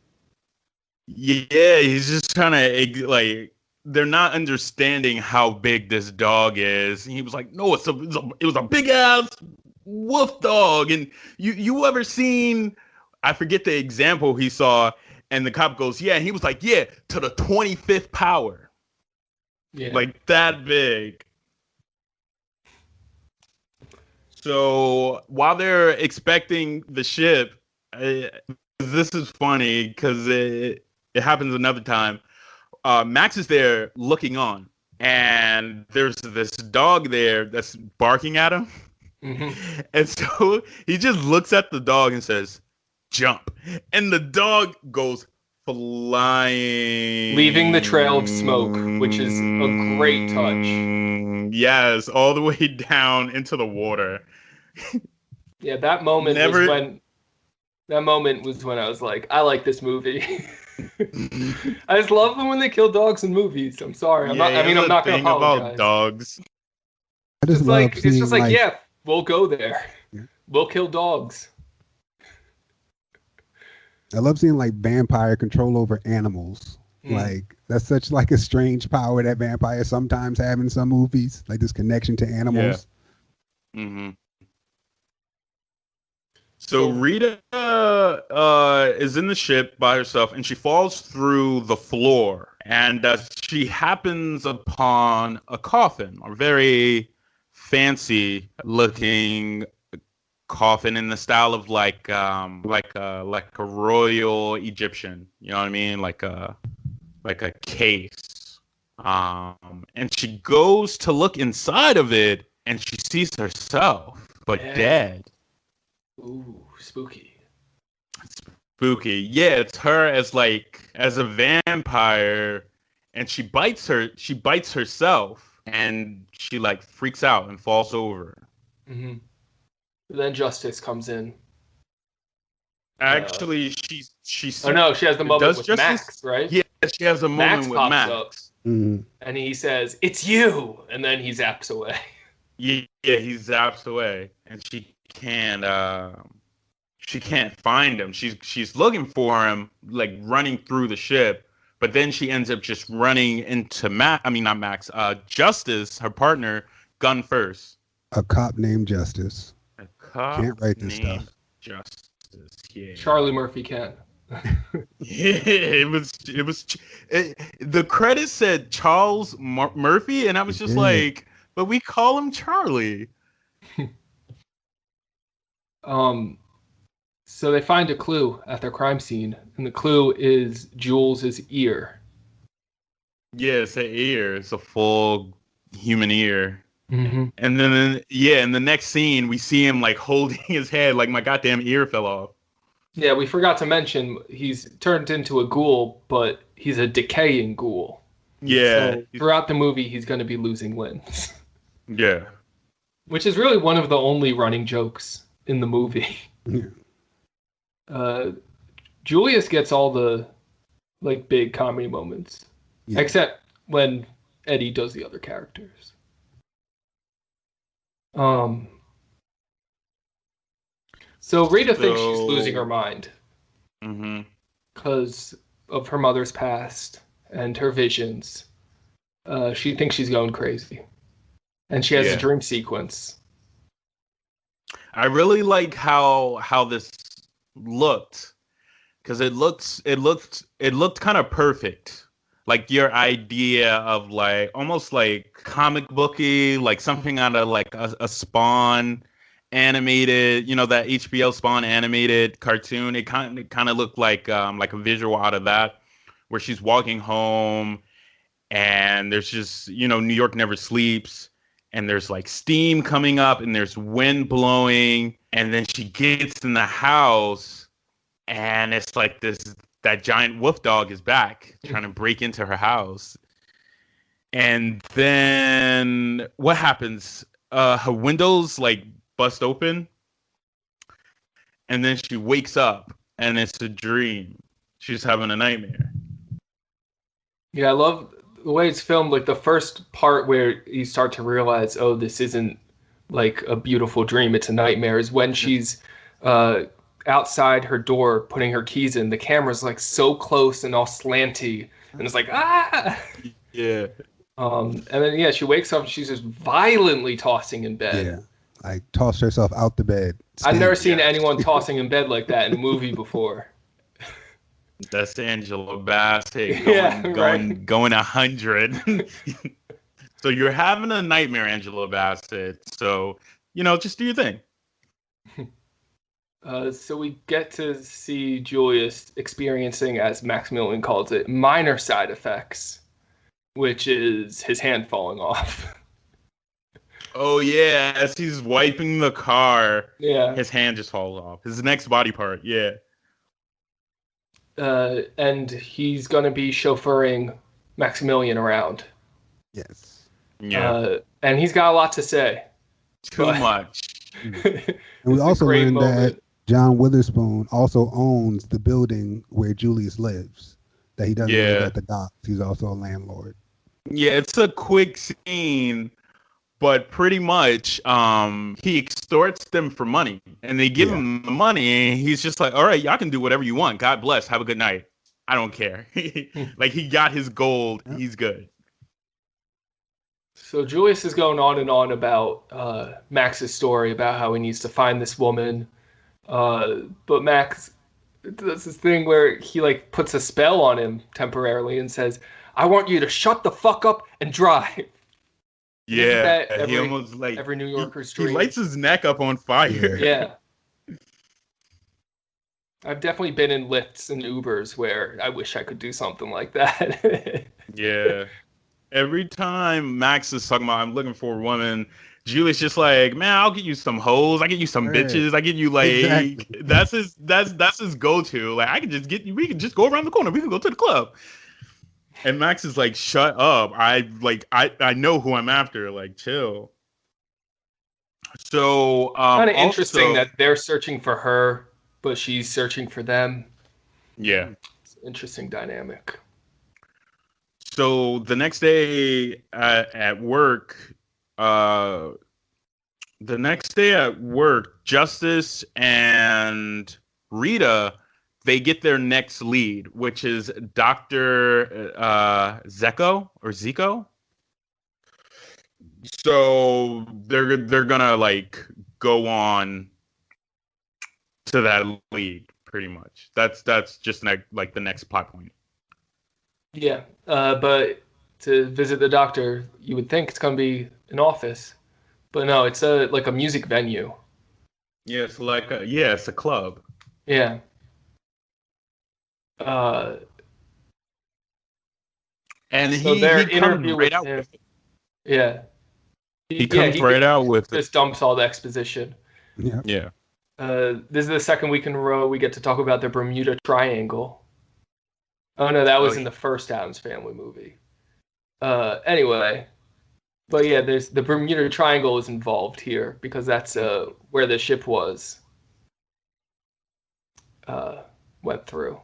Yeah, he's just trying to like they're not understanding how big this dog is. And he was like, no, it was a big ass wolf dog. And you ever seen, I forget the example he saw, and the cop goes, yeah. And he was like, yeah, to the 25th power. Yeah. Like that big. So while they're expecting the ship, this is funny because it happens another time. Max is there looking on, and there's this dog there that's barking at him. Mm-hmm. And so he just looks at the dog and says, jump. And the dog goes flying. Leaving the trail of smoke, which is a great touch. Yes, all the way down into the water. Yeah, that moment was when I was like, I like this movie. I just love them when they kill dogs in movies. I'm sorry. I'm not going to apologize. About dogs. It's just like, yeah, we'll go there. Yeah. We'll kill dogs. I love seeing like vampire control over animals. Like that's such like a strange power that vampires sometimes have in some movies, like this connection to animals. Yeah. Mm-hmm. So Rita is in the ship by herself, and she falls through the floor, and she happens upon a coffin, a very fancy-looking coffin in the style of like a royal Egyptian. You know what I mean? Like a case. And she goes to look inside of it, and she sees herself, but Yeah. dead. Ooh, spooky. Spooky. Yeah, it's her as a vampire, and she bites herself, and she like freaks out and falls over. Mm-hmm. Then Justice comes in. Actually, she Oh no, she has the moment does with Justice? Max, right? Yeah, she has a moment with pops Max. up, Mhm. and he says, "It's you," and then he zaps away. Yeah, he zaps away, and she can't find him. She's looking for him, like running through the ship, but then she ends up just running into not Max, Justice, her partner, gun first. A cop named Justice. A cop Can't write this named stuff. Justice. Yeah. Charlie Murphy can. Yeah, the credits said Charles Murphy, and I was just like, but we call him Charlie. So they find a clue at their crime scene, and the clue is Jules's ear. Yeah, it's an ear. It's a full human ear. Mm-hmm. And then, in the next scene, we see him like holding his head, like my goddamn ear fell off. Yeah, we forgot to mention he's turned into a ghoul, but he's a decaying ghoul. Yeah. So throughout the movie, he's going to be losing limbs. Yeah. Which is really one of the only running jokes in the movie. Yeah. Julius gets all the like big comedy moments, except when Eddie does the other characters. So Rita thinks she's losing her mind because of her mother's past and her visions. She thinks she's going crazy, and she has a dream sequence. I really like how this looked, because it looked kind of perfect, like your idea of like almost like comic booky, like something out of like a Spawn animated, that HBO Spawn animated cartoon. It kind of looked like a visual out of that, where she's walking home and there's just New York never sleeps. And there's like steam coming up and there's wind blowing. And then she gets in the house and it's like that giant wolf dog is back trying to break into her house. And then what happens? Her windows like bust open. And then she wakes up and it's a dream. She's having a nightmare. Yeah, I love the way it's filmed. Like the first part where you start to realize, oh, this isn't like a beautiful dream, it's a nightmare, is when she's outside her door putting her keys in. The camera's like so close and all slanty, and it's like, ah! Yeah. And then, she wakes up and she's just violently tossing in bed. Yeah. Like tossed herself out the bed. I've never seen anyone tossing in bed like that in a movie before. That's Angela Bassett going 100. So you're having a nightmare, Angela Bassett. So, just do your thing. So we get to see Julius experiencing, as Maximilian calls it, minor side effects, which is his hand falling off. Oh, yeah. As he's wiping the car, his hand just falls off. His next body part, yeah. And he's going to be chauffeuring Maximilian around. Yes. Yeah. And he's got a lot to say. Too much. And we also learned that John Witherspoon also owns the building where Julius lives. That he doesn't live at the docks. He's also a landlord. Yeah, it's a quick scene, but pretty much he extorts them for money. And they give him the money, and he's just like, all right, y'all can do whatever you want. God bless. Have a good night. I don't care. Like, he got his gold. Yep. He's good. So Julius is going on and on about Max's story, about how he needs to find this woman. But Max does this thing where he like puts a spell on him temporarily and says, I want you to shut the fuck up and drive. Yeah, he almost like every New Yorker's dream. He lights his neck up on fire. Yeah. I've definitely been in Lyfts and Ubers where I wish I could do something like that. Yeah. Every time Max is talking about, I'm looking for a woman Julius just like, man, I'll get you some hoes, I get you some bitches, I get you like Exactly. that's his go-to. Like I can just get you, we can just go around the corner, we can go to the club. And Max is like, shut up. I know who I'm after, like chill. So kind of interesting that they're searching for her, but she's searching for them. Yeah. It's an interesting dynamic. So the next day at work, Justice and Rita, they get their next lead, which is Dr. Zico. So they're gonna like go on to that lead pretty much. That's just like the next plot point. Yeah, but to visit the doctor, you would think it's gonna be an office, but no, it's like a music venue. Yeah, it's a club. Yeah. And so he comes right out with it. Yeah. He comes right out with it. Just dumps all the exposition. Yeah. This is the second week in a row we get to talk about the Bermuda Triangle. Oh no, that was in the first Addams Family movie. Anyway, but yeah, there's the Bermuda Triangle is involved here because that's where the ship was. Went through.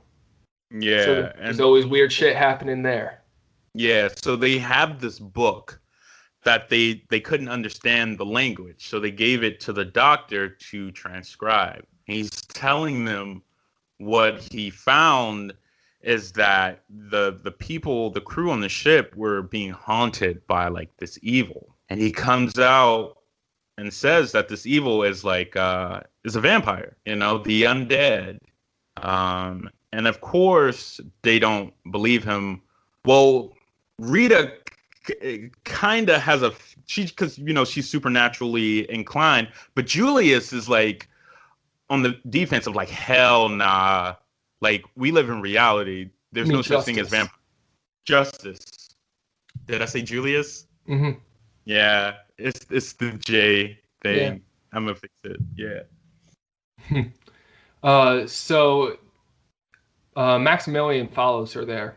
Yeah, so there's always weird shit happening there. Yeah, so they have this book that they couldn't understand the language, so they gave it to the doctor to transcribe. He's telling them what he found is that the people, the crew on the ship were being haunted by like this evil. And he comes out and says that this evil is like is a vampire, the undead. And of course they don't believe him. Well, Rita kind of has because she's supernaturally inclined, but Julius is like on the defense of like, hell nah, like we live in reality. There's no such thing as vampire. Justice. Did I say Julius? Mm-hmm. Yeah, it's the J thing. Yeah. I'm gonna fix it. Yeah. So Maximilian follows her there.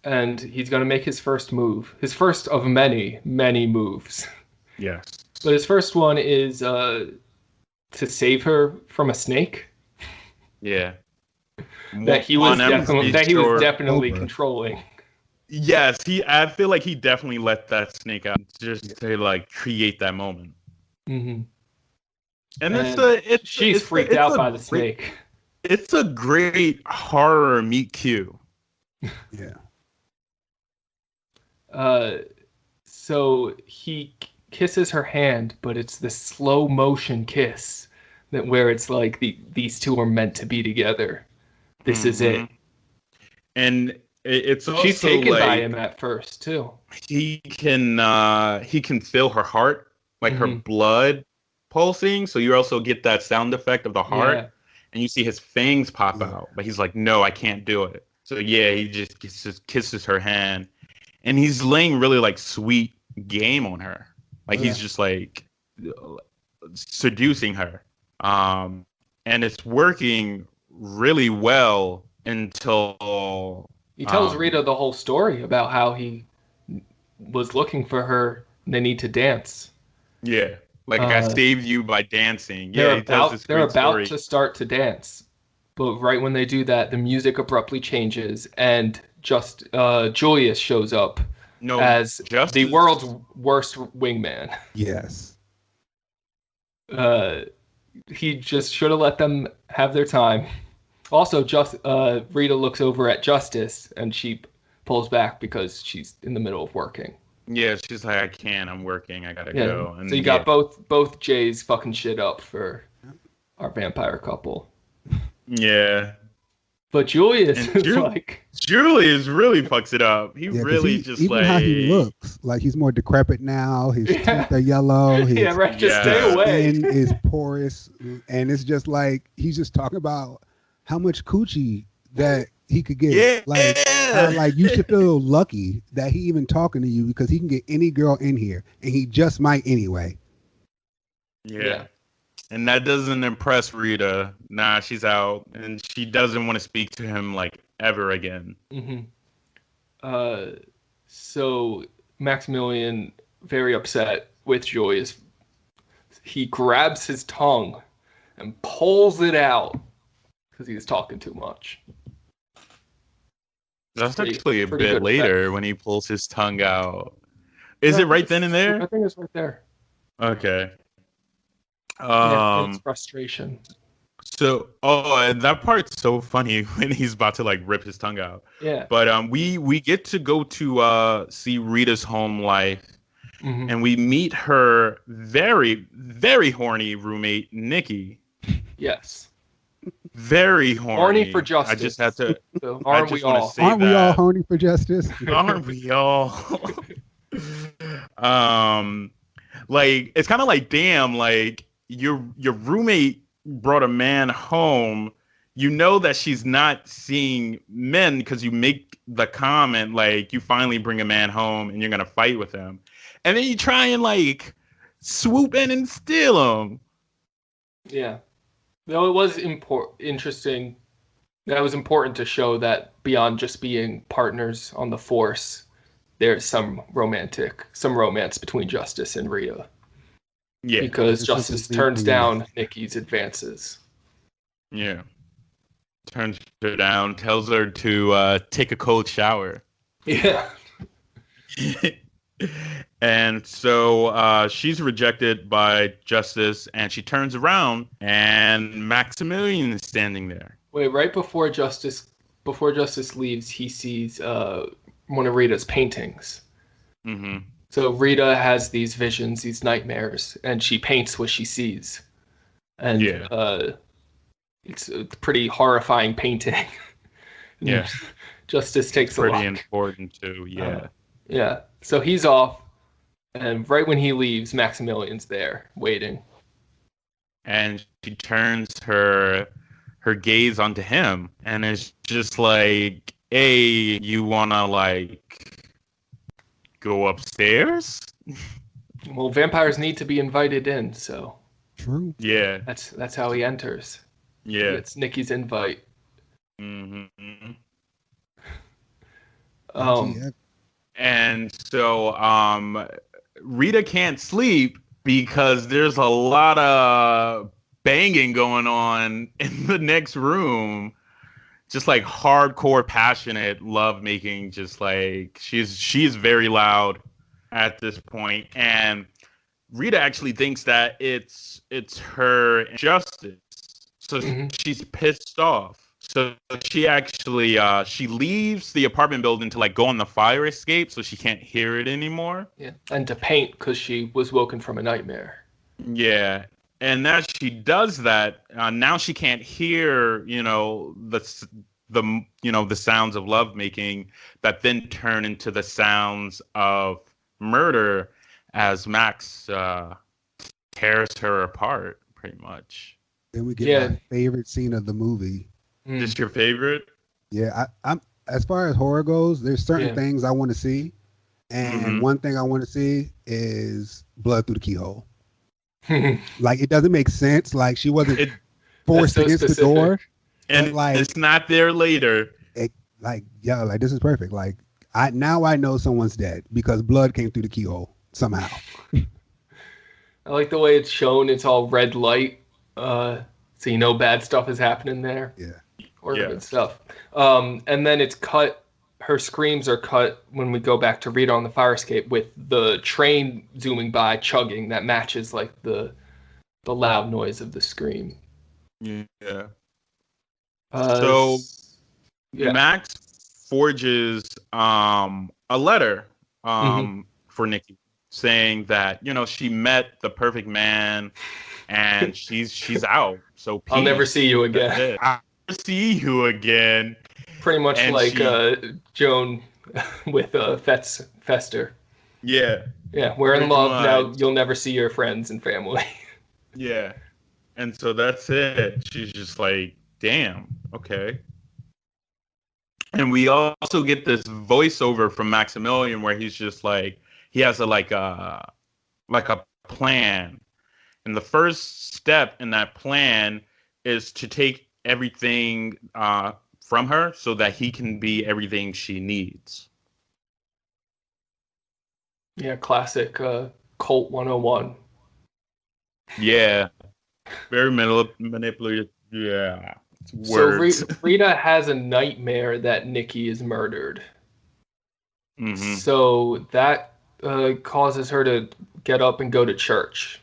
And he's going to make his first move. His first of many, many moves. Yes. But his first one is to save her from a snake. Yeah. That he was definitely controlling. Yes, I feel like he definitely let that snake out just to like create that moment. Mm-hmm. And she's freaked out by the snake. It's a great horror meet cute. Yeah. So he kisses her hand, but it's the slow motion kiss where it's like these two are meant to be to This is it. And it's also she's taken like, by him at first too. He can feel her heart, like her blood pulsing. So you also get that sound effect of the heart, and you see his fangs pop out. But he's like, no, I can't do it. So yeah, he just kisses her hand. And he's laying really like sweet game on her. Like he's just like seducing her. And it's working really well until he tells Rita the whole story about how he was looking for her and they need to dance. Yeah. Like I saved you by dancing. Yeah, he tells this they're great about story. to start to dance. But right when they do that, the music abruptly changes and Julius shows up as the world's worst wingman. Yes. He just should have let them have their time. Also, Rita looks over at Justice and she pulls back because she's in the middle of working. Yeah, she's like, I can't. I'm working. I gotta go. And so you got both Jays fucking shit up for our vampire couple. Yeah. But Julius is Julius really fucks it up. He really just even like how he looks, like he's more decrepit now. His teeth are yellow. His just stay away. skin is porous, and it's just like he's just talking about how much coochie that he could get. Like you should feel lucky that he even talking to you because he can get any girl in here, and he just might anyway. Yeah. And that doesn't impress Rita. Nah, she's out, and she doesn't want to speak to him like ever again. So Maximilian, very upset with Joy, he grabs his tongue and pulls it out because he was talking too much. That's actually a bit later when he pulls his tongue out. Is it right then and there? I think it's right there. Okay. It's frustration. So, and that part's so funny when he's about to like rip his tongue out. Yeah. But we get to go to see Rita's home life, and we meet her very, very horny roommate, Nikki. Yes. Very horny. Horny for justice. I just had to. So, aren't we all? Aren't we all horny for justice? Aren't we all? Like it's kind of like, damn, like your roommate brought a man home. You know that she's not seeing men because you make the comment like you finally bring a man home and you're gonna fight with him, and then you try and like swoop in and steal him. Yeah. Though it was interesting. That was important to show that beyond just being partners on the force, there's some romance between Justice and Rita. Yeah. Because Justice turns down Nikki's advances. Yeah. Turns her down, tells her to take a cold shower. Yeah. And so she's rejected by Justice, and she turns around, and Maximilian is standing there. Wait, right before Justice leaves, he sees one of Rita's paintings. So Rita has these visions, these nightmares, and she paints what she sees. And it's a pretty horrifying painting. Yeah. Justice takes a look. Pretty important too, yeah. Yeah. So he's off, and right when he leaves, Maximilian's there, waiting. And she turns her gaze onto him, and it's just like, hey, you wanna like go upstairs? Well, vampires need to be invited in, so true. Yeah. That's how he enters. Yeah. It's Nikki's invite. And so Rita can't sleep because there's a lot of banging going on in the next room. Just like hardcore, passionate love making. Just like she's very loud at this point, and Rita actually thinks that it's her Justice, so she's pissed off. So she actually she leaves the apartment building to like go on the fire escape, so she can't hear it anymore. Yeah, and to paint because she was woken from a nightmare. Yeah. And as she does that, now she can't hear, the sounds of lovemaking that then turn into the sounds of murder as Max tears her apart, pretty much. Then we get my favorite scene of the movie. Just your favorite? Yeah, I'm as far as horror goes, there's certain things I want to see, and one thing I want to see is blood through the keyhole. Like it doesn't make sense. Like she wasn't forced against the door, and like it's not there later. This is perfect. Like I know someone's dead because blood came through the keyhole somehow. I like the way it's shown. It's all red light, so you know bad stuff is happening there. Yeah, or good stuff. And then it's cut. Her screams are cut when we go back to Rita on the fire escape with the train zooming by, chugging that matches like the loud noise of the scream. Yeah. Max forges a letter for Nikki saying that she met the perfect man and she's out. So I'll never see you again. I'll never see you again. Pretty much and like Joan with Fester. Yeah. Yeah, we're in love now. You'll never see your friends and family. Yeah. And so that's it. She's just like, damn, okay. And we also get this voiceover from Maximilian where he's just like, he has a plan. And the first step in that plan is to take everything from her so that he can be everything she needs. Yeah, classic Colt 101. Yeah. Very manipulative. Yeah. So Rita has a nightmare that Nikki is murdered. Mm-hmm. So that causes her to get up and go to church.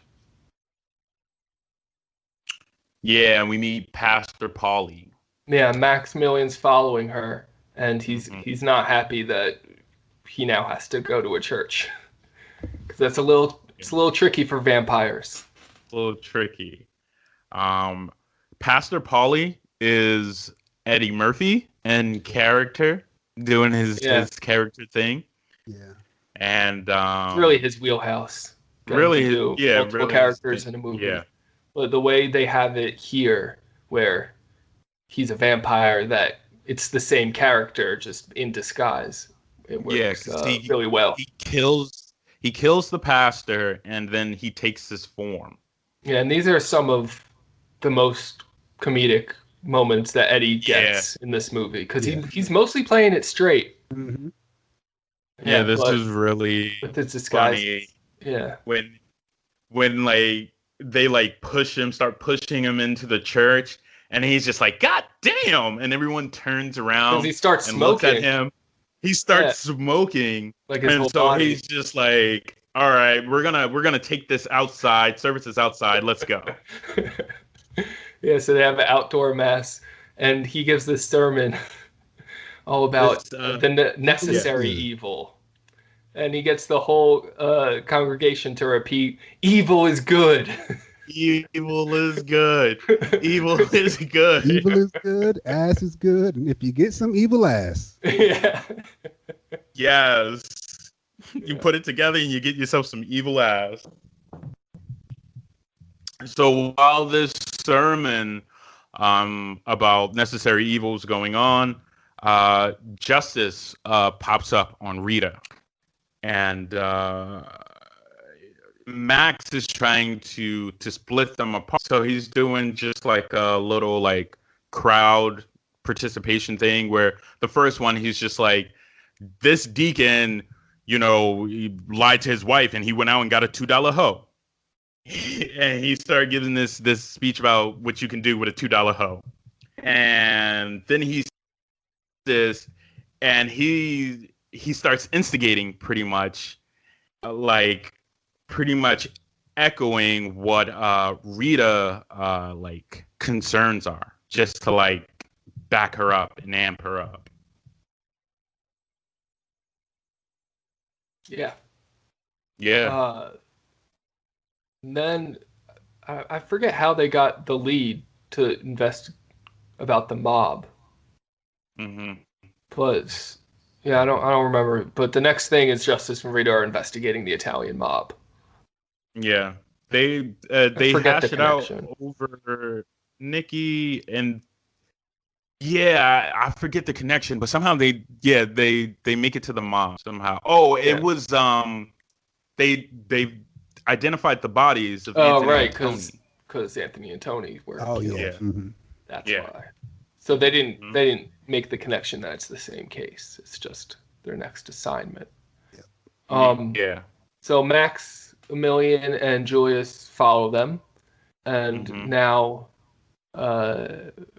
Yeah, and we meet Pastor Paulie. Yeah, Maximilian's following her, and he's not happy that he now has to go to a church. Because it's a little tricky for vampires. A little tricky. Pastor Paulie is Eddie Murphy in character, doing his character thing. Yeah. And it's really his wheelhouse. Multiple characters in a movie. Yeah. But the way they have it here, where he's a vampire, that it's the same character just in disguise. It works really well. He kills the pastor, and then he takes his form. Yeah, and these are some of the most comedic moments that Eddie gets in this movie, because he's mostly playing it straight. Mm-hmm. Yeah, this is really with his disguise. Funny. Yeah, when like they like start pushing him into the church, and he's just like, "God damn!" and everyone turns around because he starts and smoking. looks at him. He starts smoking, like his whole so body. he's just like, "All right, we're gonna take this outside. Service is outside. Let's go." Yeah, so they have an outdoor mass, and he gives this sermon all about the necessary evil. And he gets the whole congregation to repeat, "Evil is good." Evil is good. Evil is good. Evil is good. Ass is good. And if you get some evil ass. Yeah. Yes. You put it together and you get yourself some evil ass. So while this sermon about necessary evil is going on, Justice pops up on Rita. And Max is trying to split them apart. So he's doing just like a little like crowd participation thing where the first one, he's just like, this deacon, he lied to his wife and he went out and got a $2 hoe. And he started giving this speech about what you can do with a $2 hoe. And then he starts instigating pretty much echoing what Rita concerns are, just to back her up and amp her up. Yeah. Yeah. And then I forget how they got the lead to invest about the mob. Mm-hmm. But yeah, I don't remember. But the next thing is Justice and Rita are investigating the Italian mob. Yeah, they hash it out over Nikki, and yeah, I forget the connection, but somehow they make it to the mob somehow. Oh, it was they identified the bodies of Anthony right, and Tony. because Anthony and Tony were killed. Yeah. Mm-hmm. That's why. So they didn't make the connection that it's the same case. It's just their next assignment. Yeah. So Maximilian and Julius follow them, and now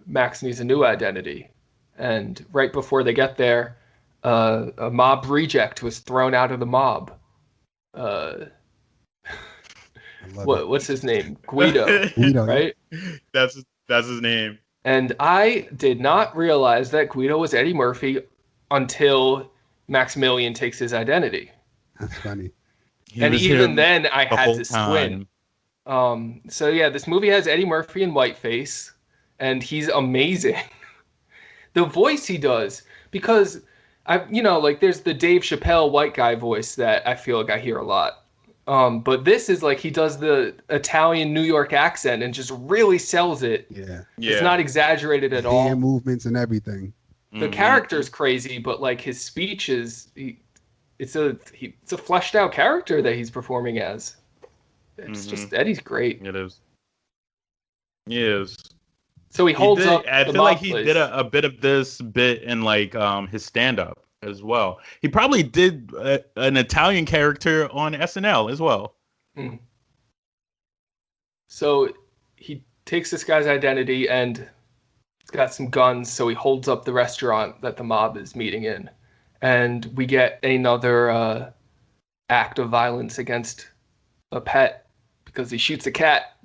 Max needs a new identity. And right before they get there, a mob reject was thrown out of the mob. What's his name? Guido, right? That's his name. And I did not realize that Guido was Eddie Murphy until Maximilian takes his identity. That's funny. And even then, I had to squint. So yeah, this movie has Eddie Murphy in whiteface, and he's amazing. The voice he does, because there's the Dave Chappelle white guy voice that I feel like I hear a lot. But this is he does the Italian New York accent and just really sells it. Yeah. It's not exaggerated at all. Hand movements and everything. the character's crazy, but like his speech is it's a fleshed out character that he's performing as. It's just Eddie's great. It is. He is. So he holds up. I feel like he did a bit of this bit in like his stand up as well. He probably did an Italian character on SNL as well. Mm. So he takes this guy's identity and he's got some guns. So he holds up the restaurant that the mob is meeting in, and we get another act of violence against a pet because he shoots a cat.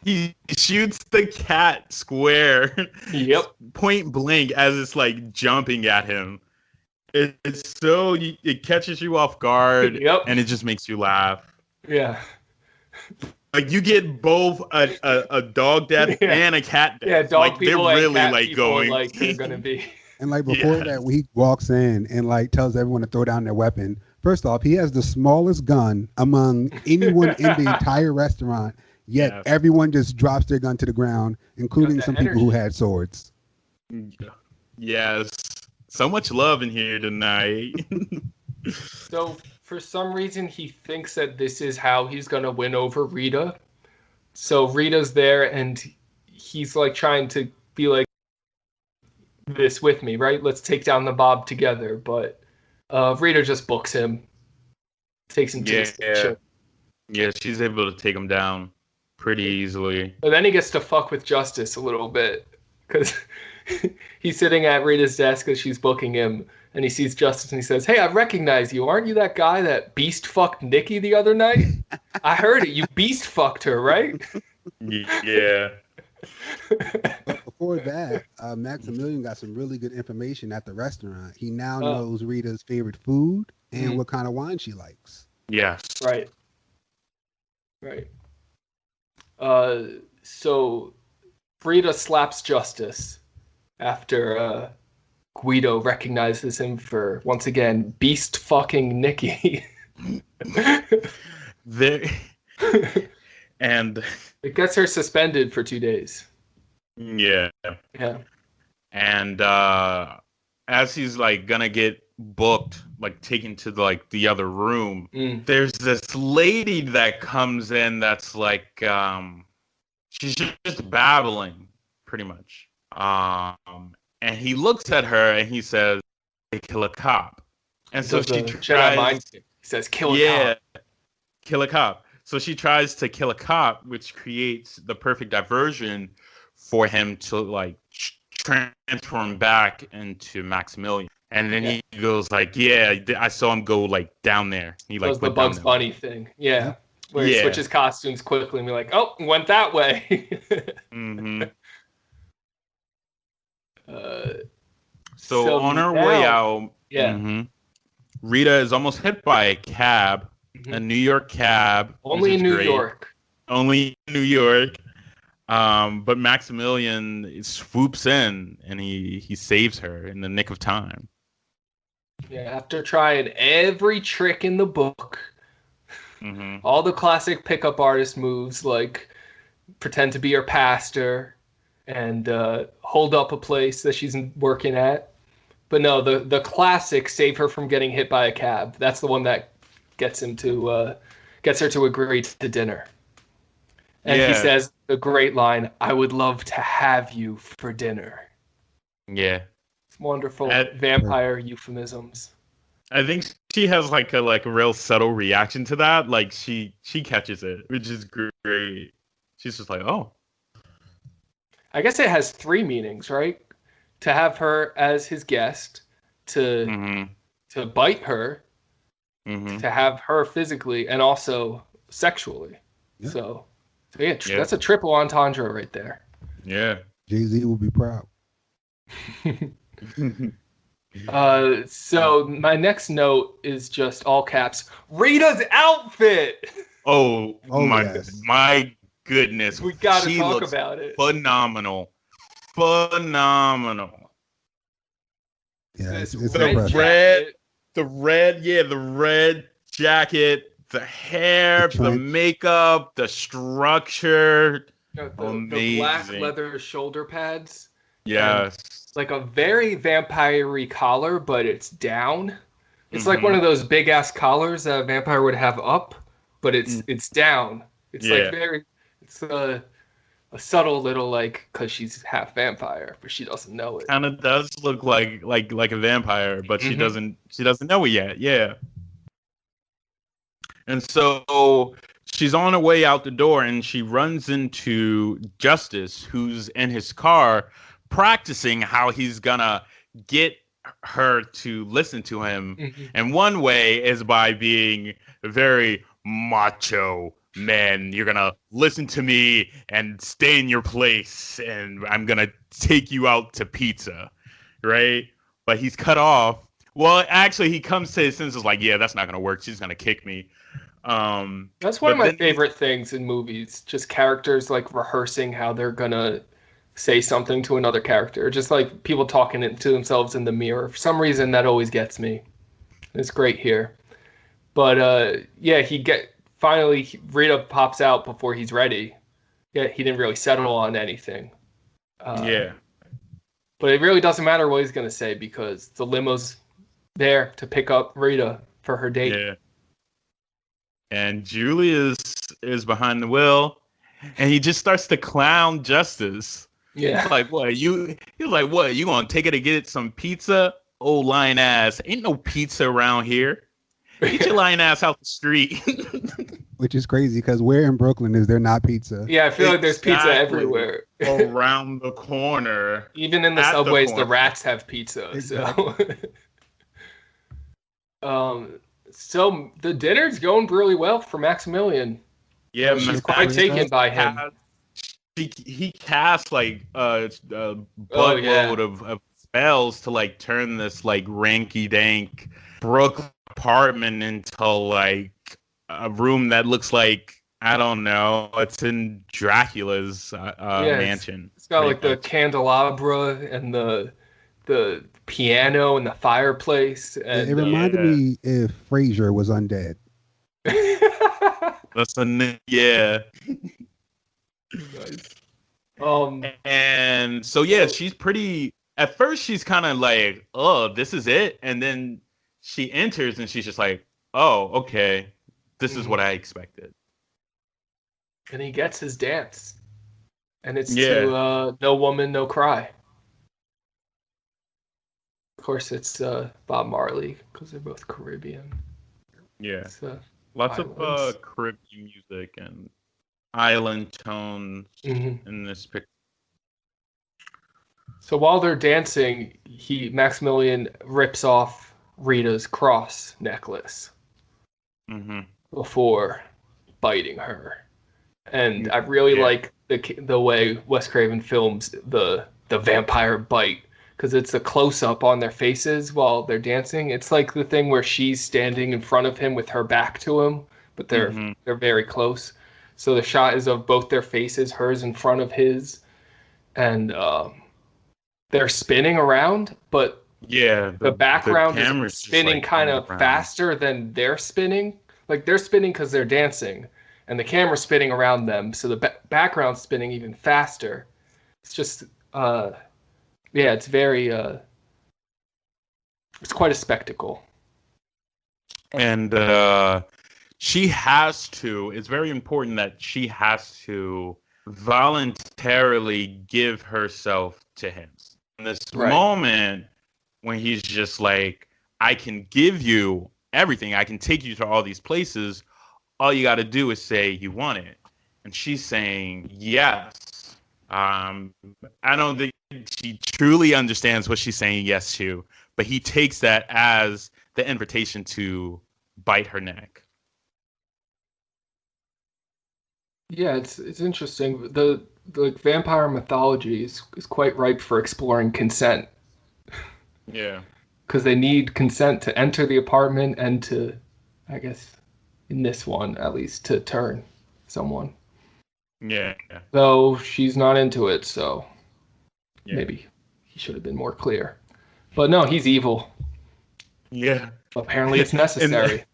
He shoots the cat square. Yep. Point blank as it's like jumping at him. It's so it catches you off guard. Yep. And it just makes you laugh. Yeah. Like you get both a dog death and a cat death. Yeah, dog like, people they're and really cat like people going like they're gonna be. And like before that, when he walks in and like tells everyone to throw down their weapon. First off, he has the smallest gun among anyone in the entire restaurant. Yet everyone just drops their gun to the ground, including some people who had swords. Yes. So much love in here tonight. So for some reason he thinks that this is how he's gonna win over Rita. So Rita's there and he's like trying to be like this with me, right? Let's take down the mob together. But Rita just books him. Takes him to the station. Yeah, she's able to take him down pretty easily. But then he gets to fuck with Justice a little bit because he's sitting at Rita's desk as she's booking him, and he sees Justice and he says, "Hey, I recognize you. Aren't you that guy that beast fucked Nikki the other night? I heard it. You beast fucked her, right?" Yeah. But before that, Maximilian got some really good information at the restaurant. He now knows Rita's favorite food and what kind of wine she likes. Yes. Right. So Rita slaps Justice after Guido recognizes him for, once again, beast fucking Nikki. And it gets her suspended for 2 days. Yeah. And as he's like gonna get booked, like taken to the other room, there's this lady that comes in that's like she's just babbling pretty much, and he looks at her and he says, "They kill a cop," and so she tries. He says, "Kill a cop." Kill a cop. So she tries to kill a cop, which creates the perfect diversion for him to like transform back into Maximilian. And then he goes like, "Yeah, I saw him go like down there." He like the Bugs Bunny thing, where he switches costumes quickly and be like, "Oh, went that way." So on her way out, Rita is almost hit by a cab, a New York cab. Only in New York. Only in New York. But Maximilian swoops in and he saves her in the nick of time. Yeah, after trying every trick in the book, all the classic pickup artist moves like pretend to be her pastor and hold up a place that she's working at. But no, the classic save her from getting hit by a cab. That's the one that gets her to agree to dinner. And he says the great line, "I would love to have you for dinner." Yeah. It's wonderful vampire euphemisms. I think she has like a real subtle reaction to that. Like she catches it, which is great. She's just like, "Oh." I guess it has 3 meanings, right? To have her as his guest, to bite her, to have her physically, and also sexually. Yeah. So that's a triple entendre right there. Yeah. Jay-Z will be proud. So my next note is just all caps. Rita's outfit. My goodness. We got to talk about it. Phenomenal. Yeah, it's the red jacket. The hair, the makeup, the structure. The black leather shoulder pads Yes. It's like a very vampire-y collar, but it's down. It's like one of those big ass collars that a vampire would have up, but it's down. It's like very, it's a subtle little like, because she's half vampire, but she doesn't know it. Kind of does look like a vampire, but she doesn't know it yet. Yeah. And so she's on her way out the door, and she runs into Justice, who's in his car practicing how he's gonna get her to listen to him. And one way is by being very macho. Man, you're gonna listen to me and stay in your place, and I'm gonna take you out to pizza, right? But he's cut off. Well, actually, he comes to his senses like, yeah, that's not gonna work. She's gonna kick me. That's one of my favorite things in movies. Just characters like rehearsing how they're gonna say something to another character. Just like people talking it to themselves in the mirror. For some reason, that always gets me. It's great here. But yeah, finally Rita pops out before he's ready. Yeah, he didn't really settle on anything. Yeah. But it really doesn't matter what he's gonna say because the limo's there to pick up Rita for her date. Yeah. And Julie is behind the wheel, and he just starts to clown Justice. Yeah. He's like, what? You gonna take it to get some pizza? Old lying ass. Ain't no pizza around here. Get your lying ass out the street. Which is crazy because where in Brooklyn is there not pizza? Yeah, I feel like there's pizza everywhere. Around the corner. Even in the subways, the rats have pizza. Exactly. So the dinner's going really well for Maximilian. Yeah, she's quite taken by him. He cast like a buttload of spells to like turn this like ranky dank Brooklyn apartment into like a room that looks like, I don't know, it's in Dracula's mansion. It's got like the candelabra and the piano and the fireplace. And, it reminded me if Frasier was undead. Listen, yeah. Nice. And so yeah, she's pretty. At first, she's kind of like, "Oh, this is it," and then she enters and she's just like, "Oh, okay, this is what I expected." And he gets his dance, and it's to "No Woman, No Cry." Of course, it's Bob Marley because they're both Caribbean. Yeah, lots of Caribbean music and island tones in this picture. So while they're dancing, Maximilian rips off Rita's cross necklace before biting her, and I really like the way Wes Craven films the vampire bite. Because it's a close-up on their faces while they're dancing. It's like the thing where she's standing in front of him with her back to him, but they're very close. So the shot is of both their faces, hers in front of his, and they're spinning around, but the background is spinning like kind of faster than they're spinning. Like they're spinning because they're dancing, and the camera's spinning around them, so the background's spinning even faster. It's just... yeah, it's very, it's quite a spectacle. And it's very important that she has to voluntarily give herself to him. In this moment when he's just like, I can give you everything, I can take you to all these places, all you got to do is say you want it. And she's saying, yes. I don't think she truly understands what she's saying yes to, but he takes that as the invitation to bite her neck. Yeah, it's interesting. The vampire mythology is quite ripe for exploring consent. Yeah. Because they need consent to enter the apartment and to, I guess, in this one at least, to turn someone. Yeah. Though she's not into it, so maybe he should have been more clear. But no, he's evil. Yeah. Apparently it's necessary.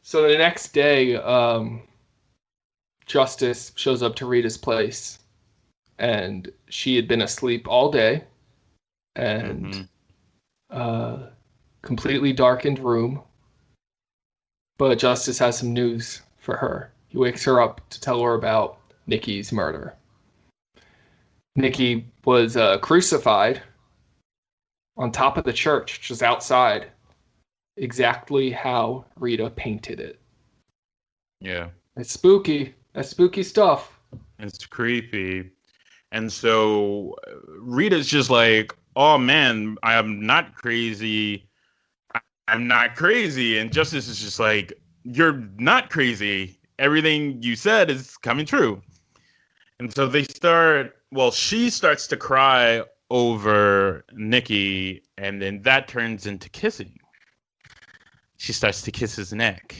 So the next day, Justice shows up to Rita's place. and she had been asleep all day, and completely darkened room. But Justice has some news for her. He wakes her up to tell her about Nikki's murder. Nikki was crucified on top of the church, just outside, exactly how Rita painted it. Yeah. It's spooky. That's spooky stuff. It's creepy. And so Rita's just like, oh man, I'm not crazy. I'm not crazy. And Justice is just like, you're not crazy. Everything you said is coming true. And so she starts to cry over Nikki, and then that turns into kissing. She starts to kiss his neck.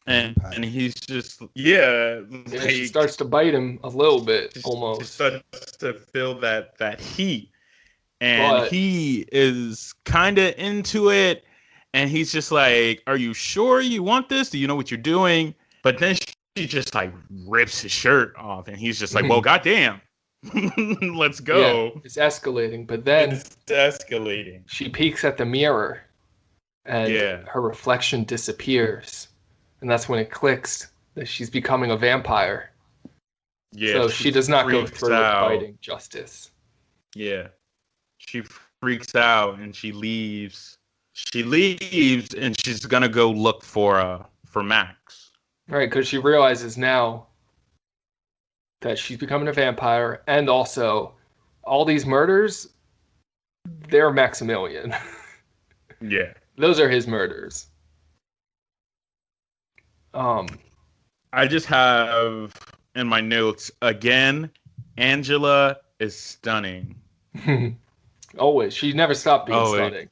And he's just, she starts to bite him a little bit, almost. She starts to feel that heat. And he is kind of into it. And he's just like, are you sure you want this? Do you know what you're doing? But then she just like rips his shirt off. And he's just like, well, goddamn. Let's go. Yeah, it's escalating. But then it's escalating. She peeks at the mirror. And her reflection disappears. And that's when it clicks that she's becoming a vampire. Yeah. So she does not go through with fighting Justice. Yeah. She freaks out and she leaves. She leaves and she's gonna go look for Max. Right, because she realizes now that she's becoming a vampire, and also all these murders, they're Maximilian. Yeah. Those are his murders. I just have in my notes again, Angela is stunning. Always. She never stopped being stunning.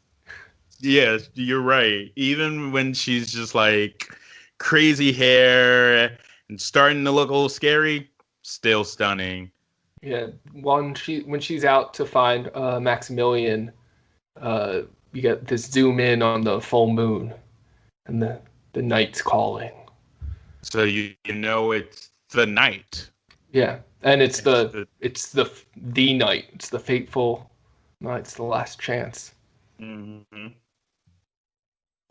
Yes, you're right. Even when she's just like crazy hair and starting to look a little scary, still stunning. Yeah, when she's out to find Maximilian, you get this zoom in on the full moon and the night's calling. So you know it's the night. Yeah, and it's the night. It's the fateful night. It's the last chance. Mm-hmm.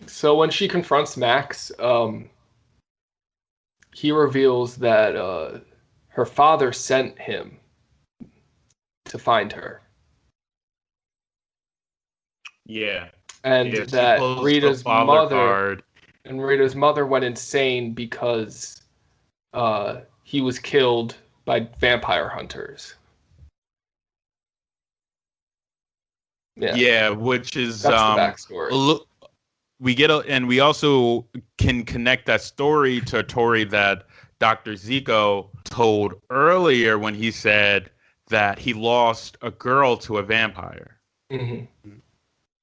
So when she confronts Max, he reveals that her father sent him to find her. Yeah. And that Rita's mother went insane because he was killed by vampire hunters. Yeah, which is that's the backstory. We also can connect that story to a story that Dr. Zico told earlier when he said that he lost a girl to a vampire. Mm-hmm.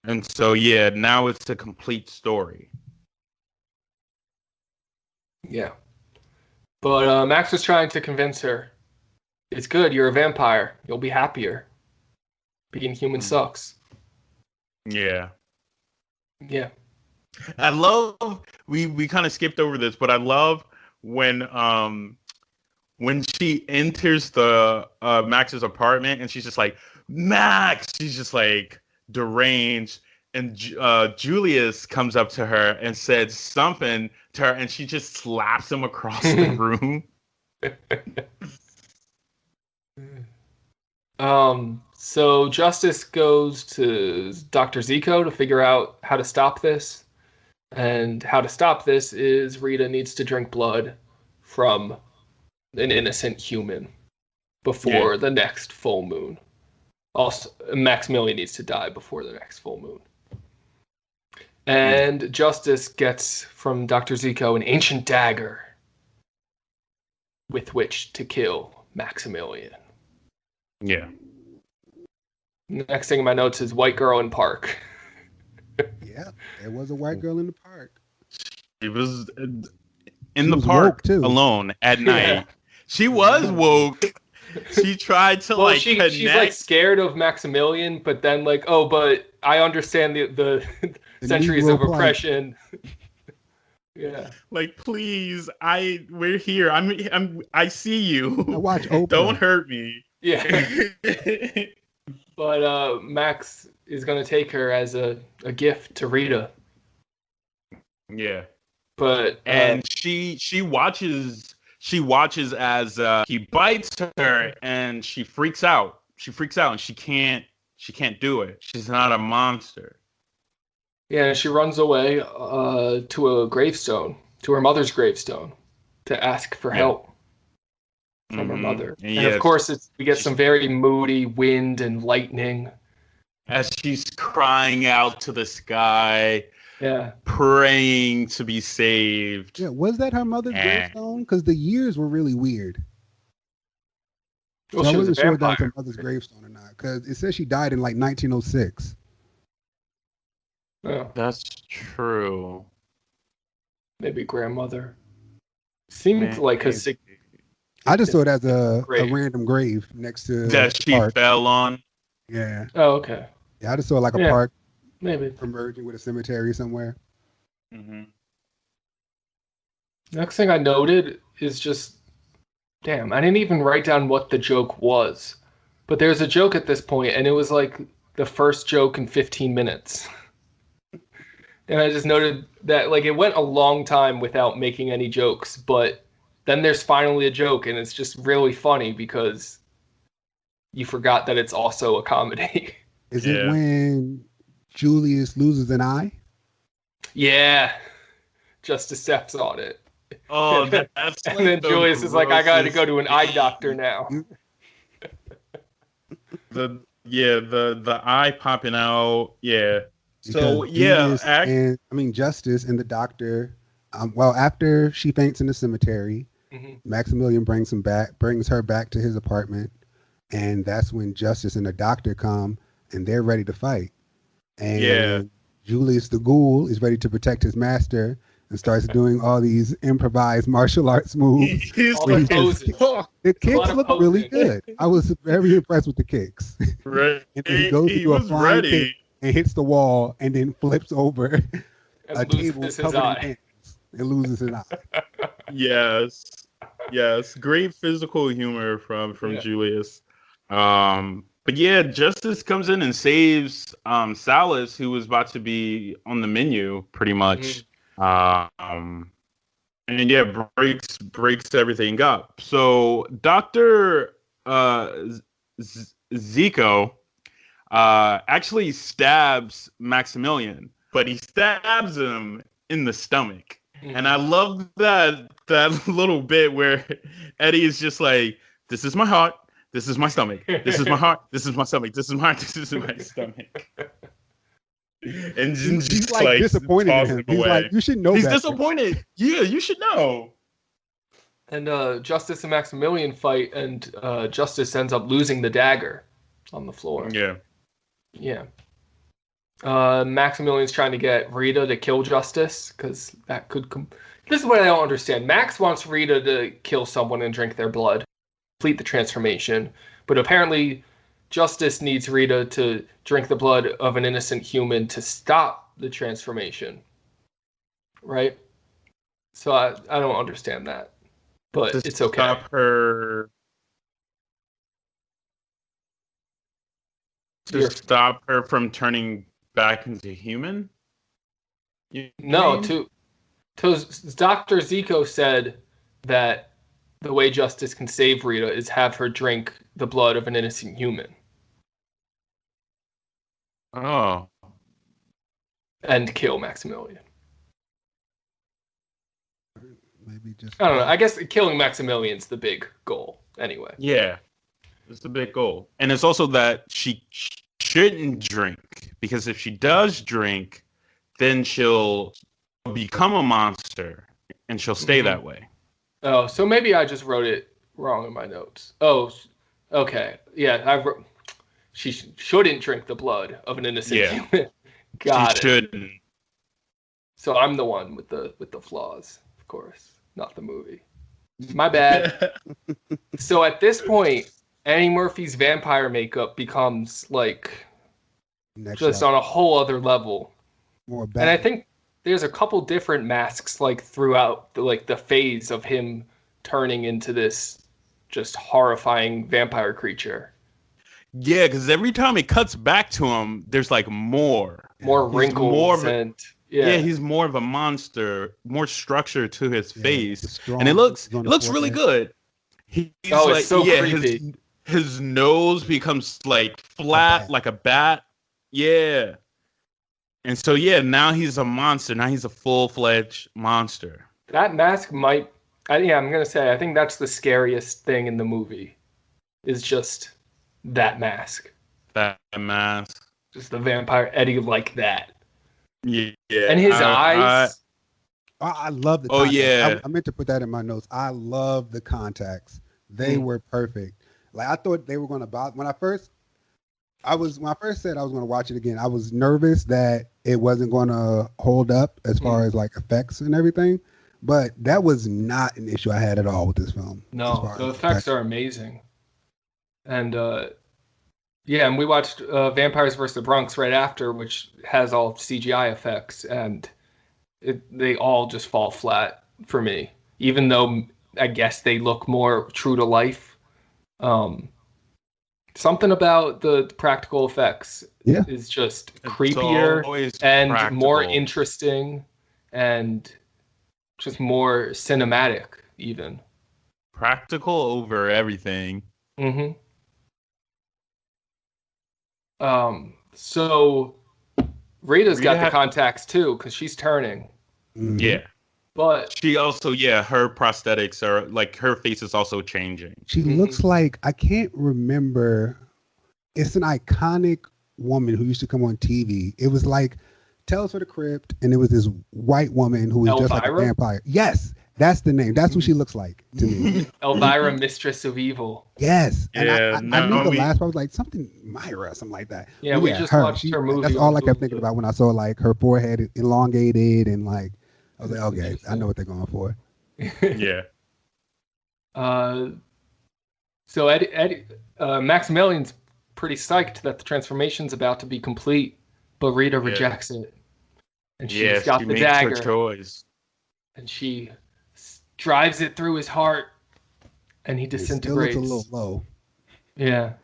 And so, now it's a complete story. Yeah. But Max was trying to convince her, it's good, you're a vampire. You'll be happier. Being human sucks. Yeah. Yeah. I love, we kind of skipped over this, but I love when she enters the Max's apartment and she's just like, Max! She's just like deranged. And Julius comes up to her and said something to her, and she just slaps him across the room. So Justice goes to Dr. Zico to figure out how to stop this. And how to stop this is Rita needs to drink blood from an innocent human before the next full moon. Also, Maximilian needs to die before the next full moon. And Justice gets from Dr. Zico an ancient dagger with which to kill Maximilian. Yeah. Next thing in my notes is white girl in park. Yeah, there was a white girl in the park. She was in the park alone at night. Yeah. She was woke. She tried to connect. She's like scared of Maximilian, but then but I understand the centuries of oppression. Yeah. Like, please, we're here. I see you. I watch Oprah. Don't hurt me. Yeah. But Max is gonna take her as a gift to Rita. Yeah. But and she watches as he bites her, and she freaks out. And she can't do it. She's not a monster. yeah, and she runs away to a gravestone, to her mother's gravestone, to ask for help from her mother. And of course, we get some very moody wind and lightning as she's crying out to the sky. Yeah. Praying to be saved. Yeah, was that her mother's gravestone? Because the years were really weird. Well, so she I was wasn't a sure if that was vampire. her mother's gravestone or not. Because it says she died in like 1906. Yeah. That's true. Maybe grandmother. Seemed like a sick. I just saw it as a random grave next to that she park. fell on. Yeah. Oh, okay. Yeah, I just saw like a park. Maybe converging with a cemetery somewhere. Mm-hmm. Next thing I noted is just, damn, I didn't even write down what the joke was. But there's a joke at this point, and it was like the first joke in 15 minutes. And I just noted that like it went a long time without making any jokes, but then there's finally a joke, and it's just really funny because you forgot that it's also a comedy. Is it when Julius loses an eye? Yeah. Justice steps on it. Oh, that's and then Julius is like, I gotta go to an eye doctor now. The eye popping out. Yeah. So Julius Justice and the doctor. After she faints in the cemetery, Maximilian brings her back to his apartment, and that's when Justice and the doctor come, and they're ready to fight. And Julius the Ghoul is ready to protect his master and starts doing all these improvised martial arts moves. The kicks look really good. I was very impressed with the kicks. Right. And then he goes to do a flying kick and hits the wall and then flips over a table covered in hands and loses an eye. Yes. Great physical humor from Julius. But yeah, Justice comes in and saves Salas, who was about to be on the menu, pretty much. And breaks everything up. So Dr. Zico actually stabs Maximilian, but he stabs him in the stomach. And I love that little bit where Eddie is just like, this is my heart. This is my stomach. This is my heart. This is my stomach. This is my heart. This is my stomach. And he's like disappointed in him. He's like, you should know. He's disappointed. Yeah, you should know. And Justice and Maximilian fight, and Justice ends up losing the dagger on the floor. Yeah. Maximilian's trying to get Rita to kill Justice because that could. This is what I don't understand. Max wants Rita to kill someone and drink their blood, complete the transformation, but apparently Justice needs Rita to drink the blood of an innocent human to stop the transformation. Right? So I don't understand that. But it's okay. Stop her. Stop her from turning back into human? No, to Dr. Zico said that the way Justice can save Rita is have her drink the blood of an innocent human. Oh. And kill Maximilian. Maybe just. I don't know. I guess killing Maximilian's the big goal anyway. Yeah. It's the big goal. And it's also that she shouldn't drink, because if she does drink, then she'll become a monster and she'll stay that way. Oh, so maybe I just wrote it wrong in my notes. Oh, okay. Yeah, she shouldn't drink the blood of an innocent human. Got it. She shouldn't. So I'm the one with the flaws, of course, not the movie. My bad. So at this point, Eddie Murphy's vampire makeup becomes like just on a whole other level. More and I think there's a couple different masks like throughout the phase of him turning into this just horrifying vampire creature. Yeah, because every time it cuts back to him, there's like more wrinkles he's more of a monster, more structure to his face, strong and it looks forehead. really good. It's so creepy. His nose becomes like flat, like a bat. Yeah. And so, now he's a monster. Now he's a full-fledged monster. That mask I'm going to say, I think that's the scariest thing in the movie, is just that mask. That mask. Just the vampire Eddie like that. Yeah. And his eyes. I love the contacts. Oh, yeah. I meant to put that in my notes. I love the contacts. They were perfect. Like, I thought they were going to bother. When I first said I was going to watch it again, I was nervous that it wasn't going to hold up as far as like effects and everything. But that was not an issue I had at all with this film. No, the effects are amazing. And and we watched Vampires vs. the Bronx right after, which has all CGI effects, and they all just fall flat for me, even though I guess they look more true to life. Something about the practical effects is just creepier and more interesting and just more cinematic, even. Practical over everything. Mm-hmm. So Rita's got the contacts too, because she's turning. Yeah. But she also, her prosthetics are like, her face is also changing. She looks like, I can't remember. It's an iconic woman who used to come on TV. It was like Tales for the Crypt, and it was this white woman who was just like a vampire. Yes, that's the name. That's what she looks like to me. Elvira, Mistress of Evil. Yes. And I knew the last part was like something Myra, something like that. Yeah, we just watched her movie. That's all I kept thinking about when I saw like her forehead elongated and like, I was like, okay, I know what they're going for. Yeah. So Eddie, Maximilian's pretty psyched that the transformation's about to be complete, but Rita rejects it. And she's got the dagger. Her choice. And she drives it through his heart, and he disintegrates. It still looks a little low. Yeah.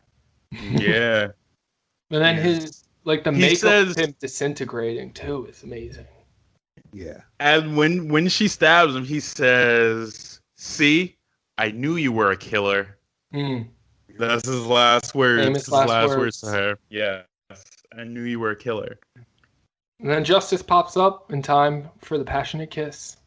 Yeah. And then the makeup of him disintegrating too is amazing. Yeah. And when she stabs him, he says, "See, I knew you were a killer." That's his last words. Famous last words to her. Yeah. I knew you were a killer. And then Justice pops up in time for the passionate kiss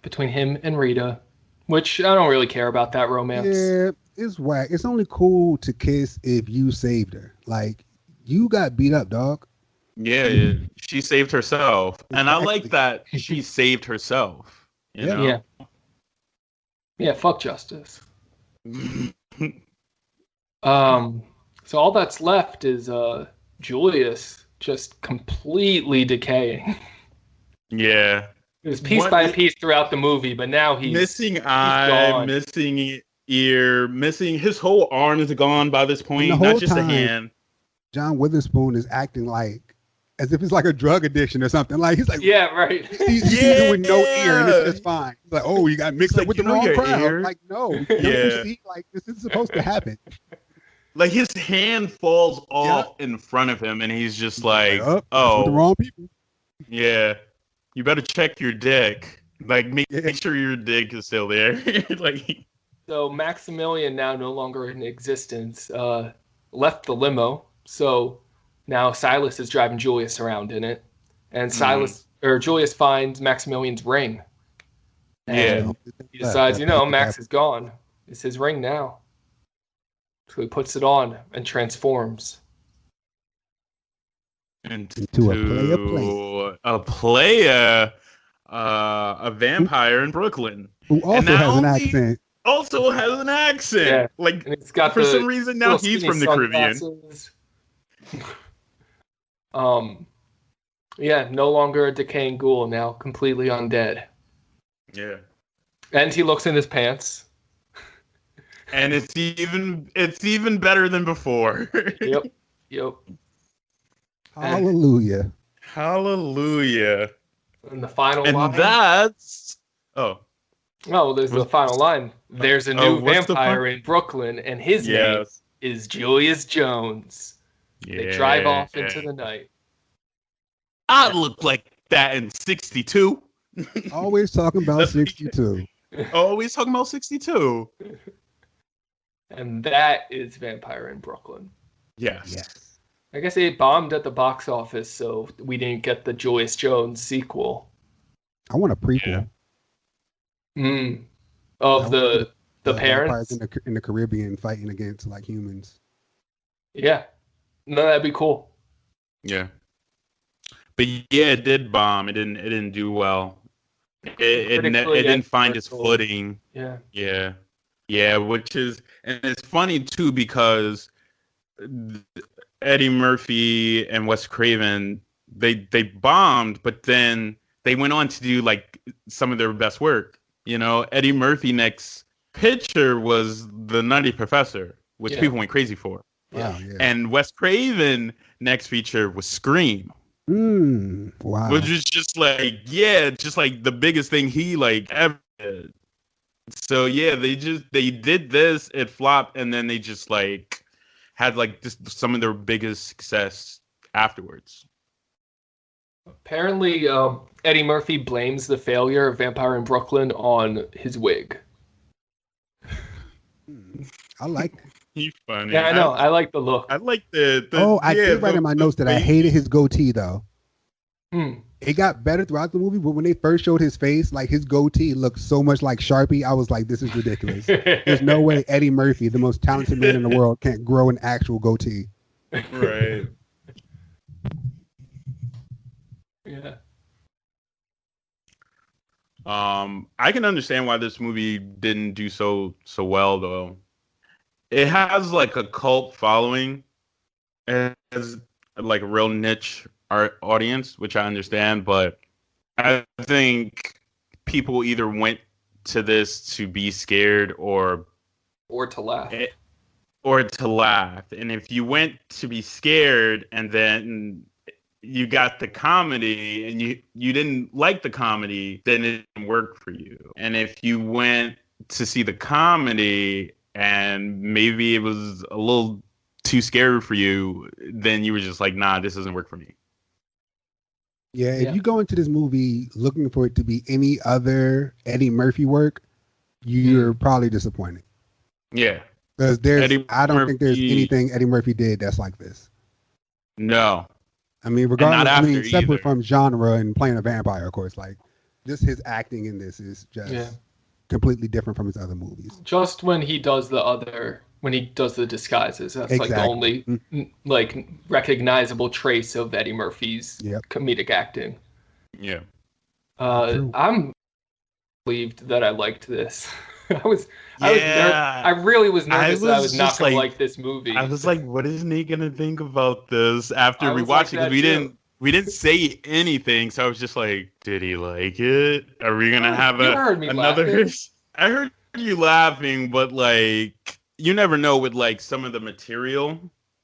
between him and Rita, which I don't really care about that romance. Yeah, it's whack. It's only cool to kiss if you saved her. Like, you got beat up, dog. Yeah, she saved herself. And I like that she saved herself. You know? Yeah, fuck Justice. So all that's left is Julius just completely decaying. Yeah. It was piece by piece throughout the movie, but now he's missing eye, missing ear, missing his whole arm is gone by this point, not just a hand. John Witherspoon is acting like as if it's like a drug addiction or something. Like he's like, yeah, right. He's with no ear and it's just fine. He's like, oh, you got mixed up with the wrong crowd. Like, no, don't you see? Like this is supposed to happen. Like his hand falls off in front of him, and he's just like, "Oh, with the wrong people." Yeah, you better check your dick. Like, make sure your dick is still there. Like, so Maximilian, now no longer in existence, left the limo. So now Silas is driving Julius around in it, and Julius finds Maximilian's ring, and he decides, Max is gone. It's his ring now. So he puts it on and transforms into a vampire in Brooklyn, who also has an accent. Also has an accent. Yeah. Like, and it's got for some reason now he's from the Caribbean. No longer a decaying ghoul, now completely undead. Yeah. And he looks in his pants. And it's even better than before. Yep. Hallelujah. Hallelujah. And the final And line. that's There's the final line. There's a new what's the vampire in Brooklyn, and his name is Julius Jones. Yeah. They drive off into the night. I look like that in 62. Always talking about 62. Always talking about 62. And that is Vampire in Brooklyn. Yes. I guess it bombed at the box office, so we didn't get the Julius Jones sequel. I want a prequel. Of the parents in the Caribbean fighting against like humans. Yeah. No, that'd be cool. Yeah. But yeah, it did bomb. It didn't do well. It didn't find its footing. Yeah. Yeah. Yeah, which is, and it's funny too because Eddie Murphy and Wes Craven, they bombed, but then they went on to do like some of their best work. You know, Eddie Murphy next picture was The Nutty Professor, which people went crazy for. Wow, yeah. And Wes Craven next feature was Scream. Wow. Which is just like, just like the biggest thing he like ever did. So yeah, they did this, it flopped, and then they just like had like just some of their biggest success afterwards. Apparently, Eddie Murphy blames the failure of Vampire in Brooklyn on his wig. I like it. He's funny. Yeah, I know. I like the look. I like the I did write in my notes that I hated his goatee though. Hmm. It got better throughout the movie, but when they first showed his face, like his goatee looked so much like Sharpie. I was like, this is ridiculous. There's no way Eddie Murphy, the most talented man in the world, can't grow an actual goatee. Right. Yeah. I can understand why this movie didn't do so well though. It has like a cult following. It has like a real niche audience, which I understand, but I think people either went to this to be scared or to laugh. And if you went to be scared and then you got the comedy and you didn't like the comedy, then it didn't work for you. And if you went to see the comedy and maybe it was a little too scary for you, then you were just like, nah, this doesn't work for me. Yeah, if you go into this movie looking for it to be any other Eddie Murphy work, you're probably disappointed. Yeah. Because I don't think there's anything Eddie Murphy did that's like this. No. I mean, regardless, separate from genre and playing a vampire, of course, like just his acting in this is just completely different from his other movies. Just when he does the disguises, that's like the only like recognizable trace of Eddie Murphy's comedic acting. Yeah. I'm relieved that I liked this. I really was nervous that I was not going to like this movie. I was like, what is Nate going to think about this after rewatching it? Because we didn't say anything, so I was just like, did he like it? Are we going to have another? I heard you laughing, but like, you never know with like some of the material,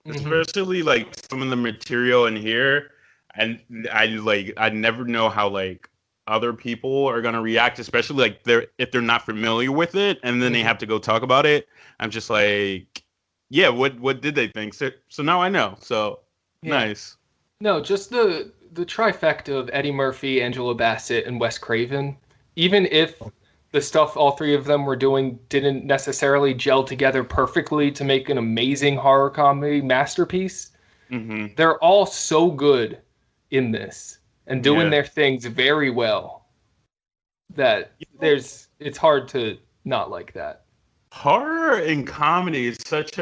especially like some of the material in here. And I never know how like other people are gonna react, especially like if they're not familiar with it, and then they have to go talk about it. I'm just like, yeah, what did they think? So now I know. So nice. No, just the trifecta of Eddie Murphy, Angela Bassett, and Wes Craven. Even if the stuff all three of them were doing didn't necessarily gel together perfectly to make an amazing horror comedy masterpiece, they're all so good in this and doing their things very well that it's hard to not like that. Horror and comedy is such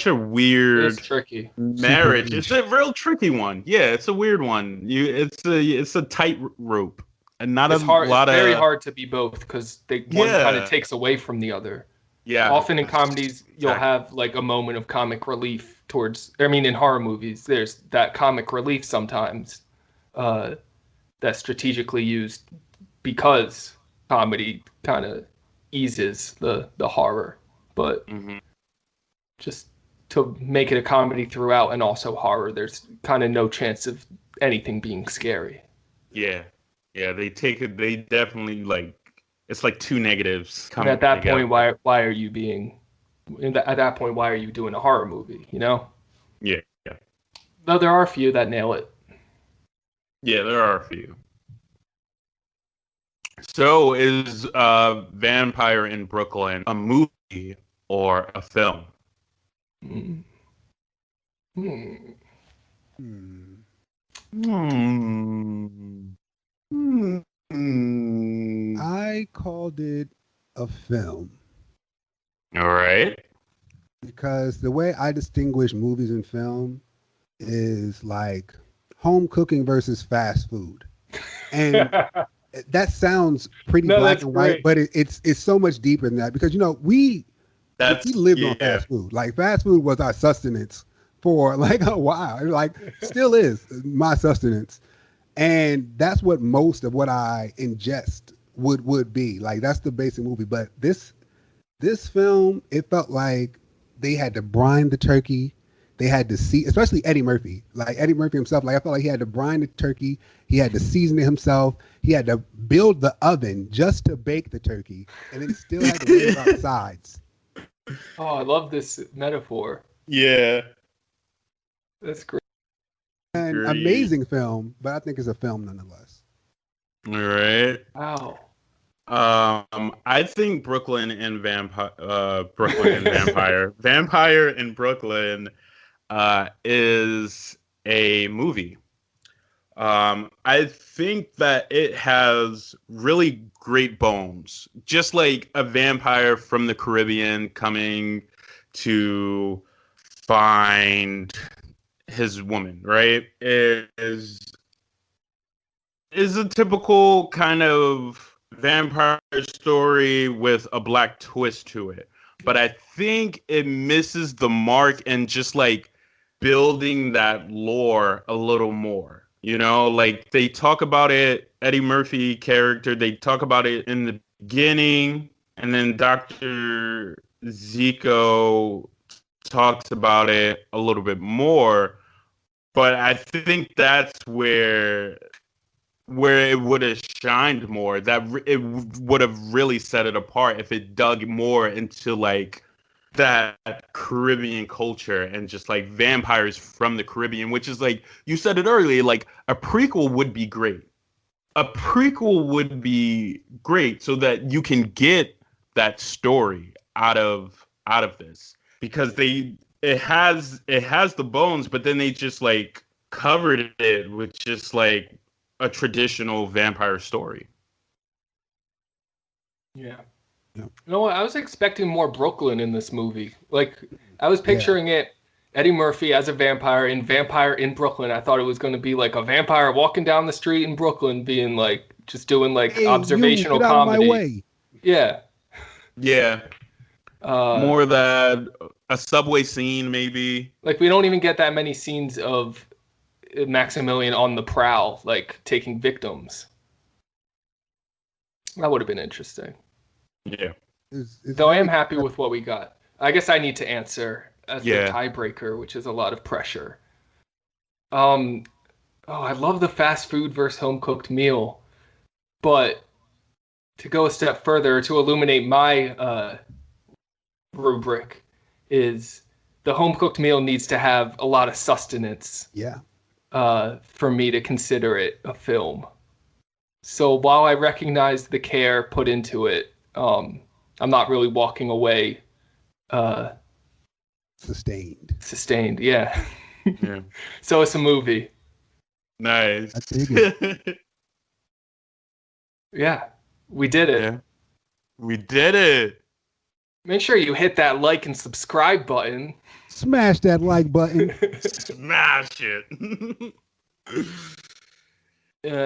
a weird tricky marriage. It's a real tricky one. Yeah, it's a weird one. It's a tight rope. And it's very hard to be both because one kind of takes away from the other. Yeah. Often in comedies, you'll have like a moment of comic relief in horror movies, there's that comic relief sometimes that's strategically used because comedy kind of eases the horror. But just to make it a comedy throughout and also horror, there's kind of no chance of anything being scary. Yeah. Yeah, they take it. They definitely like. It's like two negatives And coming at that together. point, why are you being? At that point, why are you doing a horror movie? You know. Yeah. Though there are a few that nail it. Yeah, there are a few. So is Vampire in Brooklyn a movie or a film? Hmm. I called it a film All right. because the way I distinguish movies and film is like home cooking versus fast food. And that sounds pretty black and white, but it's so much deeper than that because we lived on fast food. Like fast food was our sustenance for like a while. Like still is my sustenance. And that's what most of what I ingest would be. Like that's the basic movie. But this film, it felt like they had to brine the turkey. They had to especially Eddie Murphy. Like Eddie Murphy himself, like I felt like he had to brine the turkey. He had to season it himself. He had to build the oven just to bake the turkey. And then he still had to worry about sides. Oh, I love this metaphor. Yeah. That's great. An amazing film, but I think it's a film nonetheless. All right. Wow. I think Brooklyn and Vampire, Vampire in Brooklyn, is a movie. I think that it has really great bones, just like a vampire from the Caribbean coming to find his woman, right? It is a typical kind of vampire story with a black twist to it. But I think it misses the mark and just like building that lore a little more. Like they talk about it, Eddie Murphy character, they talk about it in the beginning, and then Dr. Zico talks about it a little bit more. But I think that's where it would have shined more. That it would have really set it apart if it dug more into like that Caribbean culture and just like vampires from the Caribbean, which is like you said it earlier, like a prequel would be great. A prequel would be great so that you can get that story out of this because it has the bones, but then they just like covered it with just like a traditional vampire story. Yeah. You know what? I was expecting more Brooklyn in this movie. Like, I was picturing it, Eddie Murphy as a vampire in Brooklyn. I thought it was going to be like a vampire walking down the street in Brooklyn, being like, just doing like observational get comedy. Out of my way. Yeah. Yeah. More of that, a subway scene, maybe. Like, we don't even get that many scenes of Maximilian on the prowl, like taking victims. That would have been interesting. Yeah. Though I am happy with what we got. I guess I need to answer as the tiebreaker, which is a lot of pressure. I love the fast food versus home cooked meal, but to go a step further, to illuminate my rubric, is the home cooked meal needs to have a lot of sustenance. Yeah. For me to consider it a film. So while I recognize the care put into it, I'm not really walking away Sustained, yeah. Yeah. So it's a movie. Nice. I dig it. Yeah, we did it. Yeah. We did it. Make sure you hit that like and subscribe button. Smash that like button. Smash it.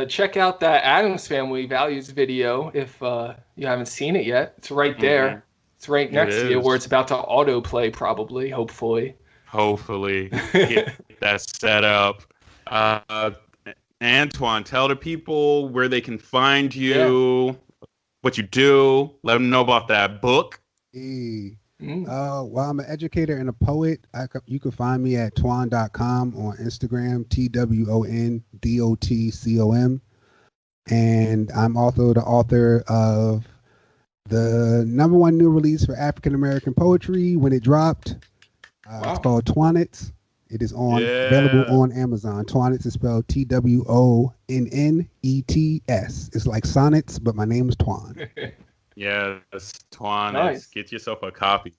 Check out that Addams Family Values video if you haven't seen it yet. It's right there. Mm-hmm. It's right next to you where it's about to autoplay probably, hopefully. Get that set up. Antoine, tell the people where they can find you, what you do. Let them know about that book. Well, I'm an educator and a poet. You can find me at twan.com on Instagram, TWONDOTCOM. and I'm also the author of the #1 new release for African American poetry when it dropped. It's called Twonnets. It is available on Amazon. Twonnets is spelled TWONNETS. It's like sonnets, but my name is Twan. Yes, Twan. Nice. Get yourself a copy.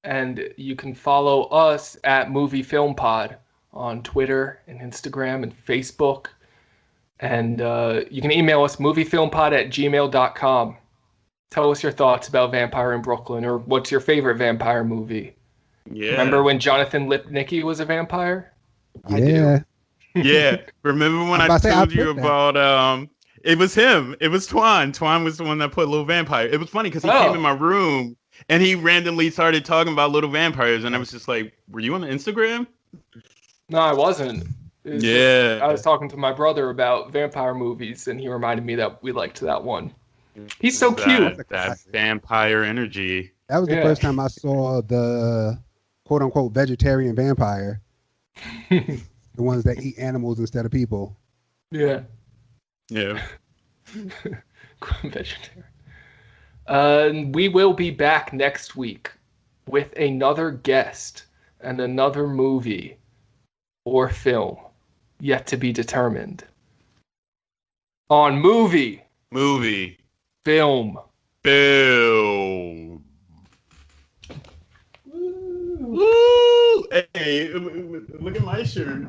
And you can follow us at MovieFilmPod on Twitter and Instagram and Facebook. And you can email us moviefilmpod@gmail.com. Tell us your thoughts about Vampire in Brooklyn, or what's your favorite vampire movie. Yeah. Remember when Jonathan Lipnicki was a vampire? Yeah. Yeah. Remember when I told you about it was him. It was Twan. Twan was the one that put Little Vampire. It was funny because he came in my room and he randomly started talking about little vampires, and I was just like, "Were you on the Instagram?" No, I wasn't. Yeah. I was talking to my brother about vampire movies, and he reminded me that we liked that one. He's so cute. That vampire energy. That was the first time I saw the quote unquote vegetarian vampire. The ones that eat animals instead of people. Yeah. Yeah. Vegetarian. We will be back next week with another guest and another movie or film yet to be determined. On Movie. Film. Woo! Hey, look at my shirt.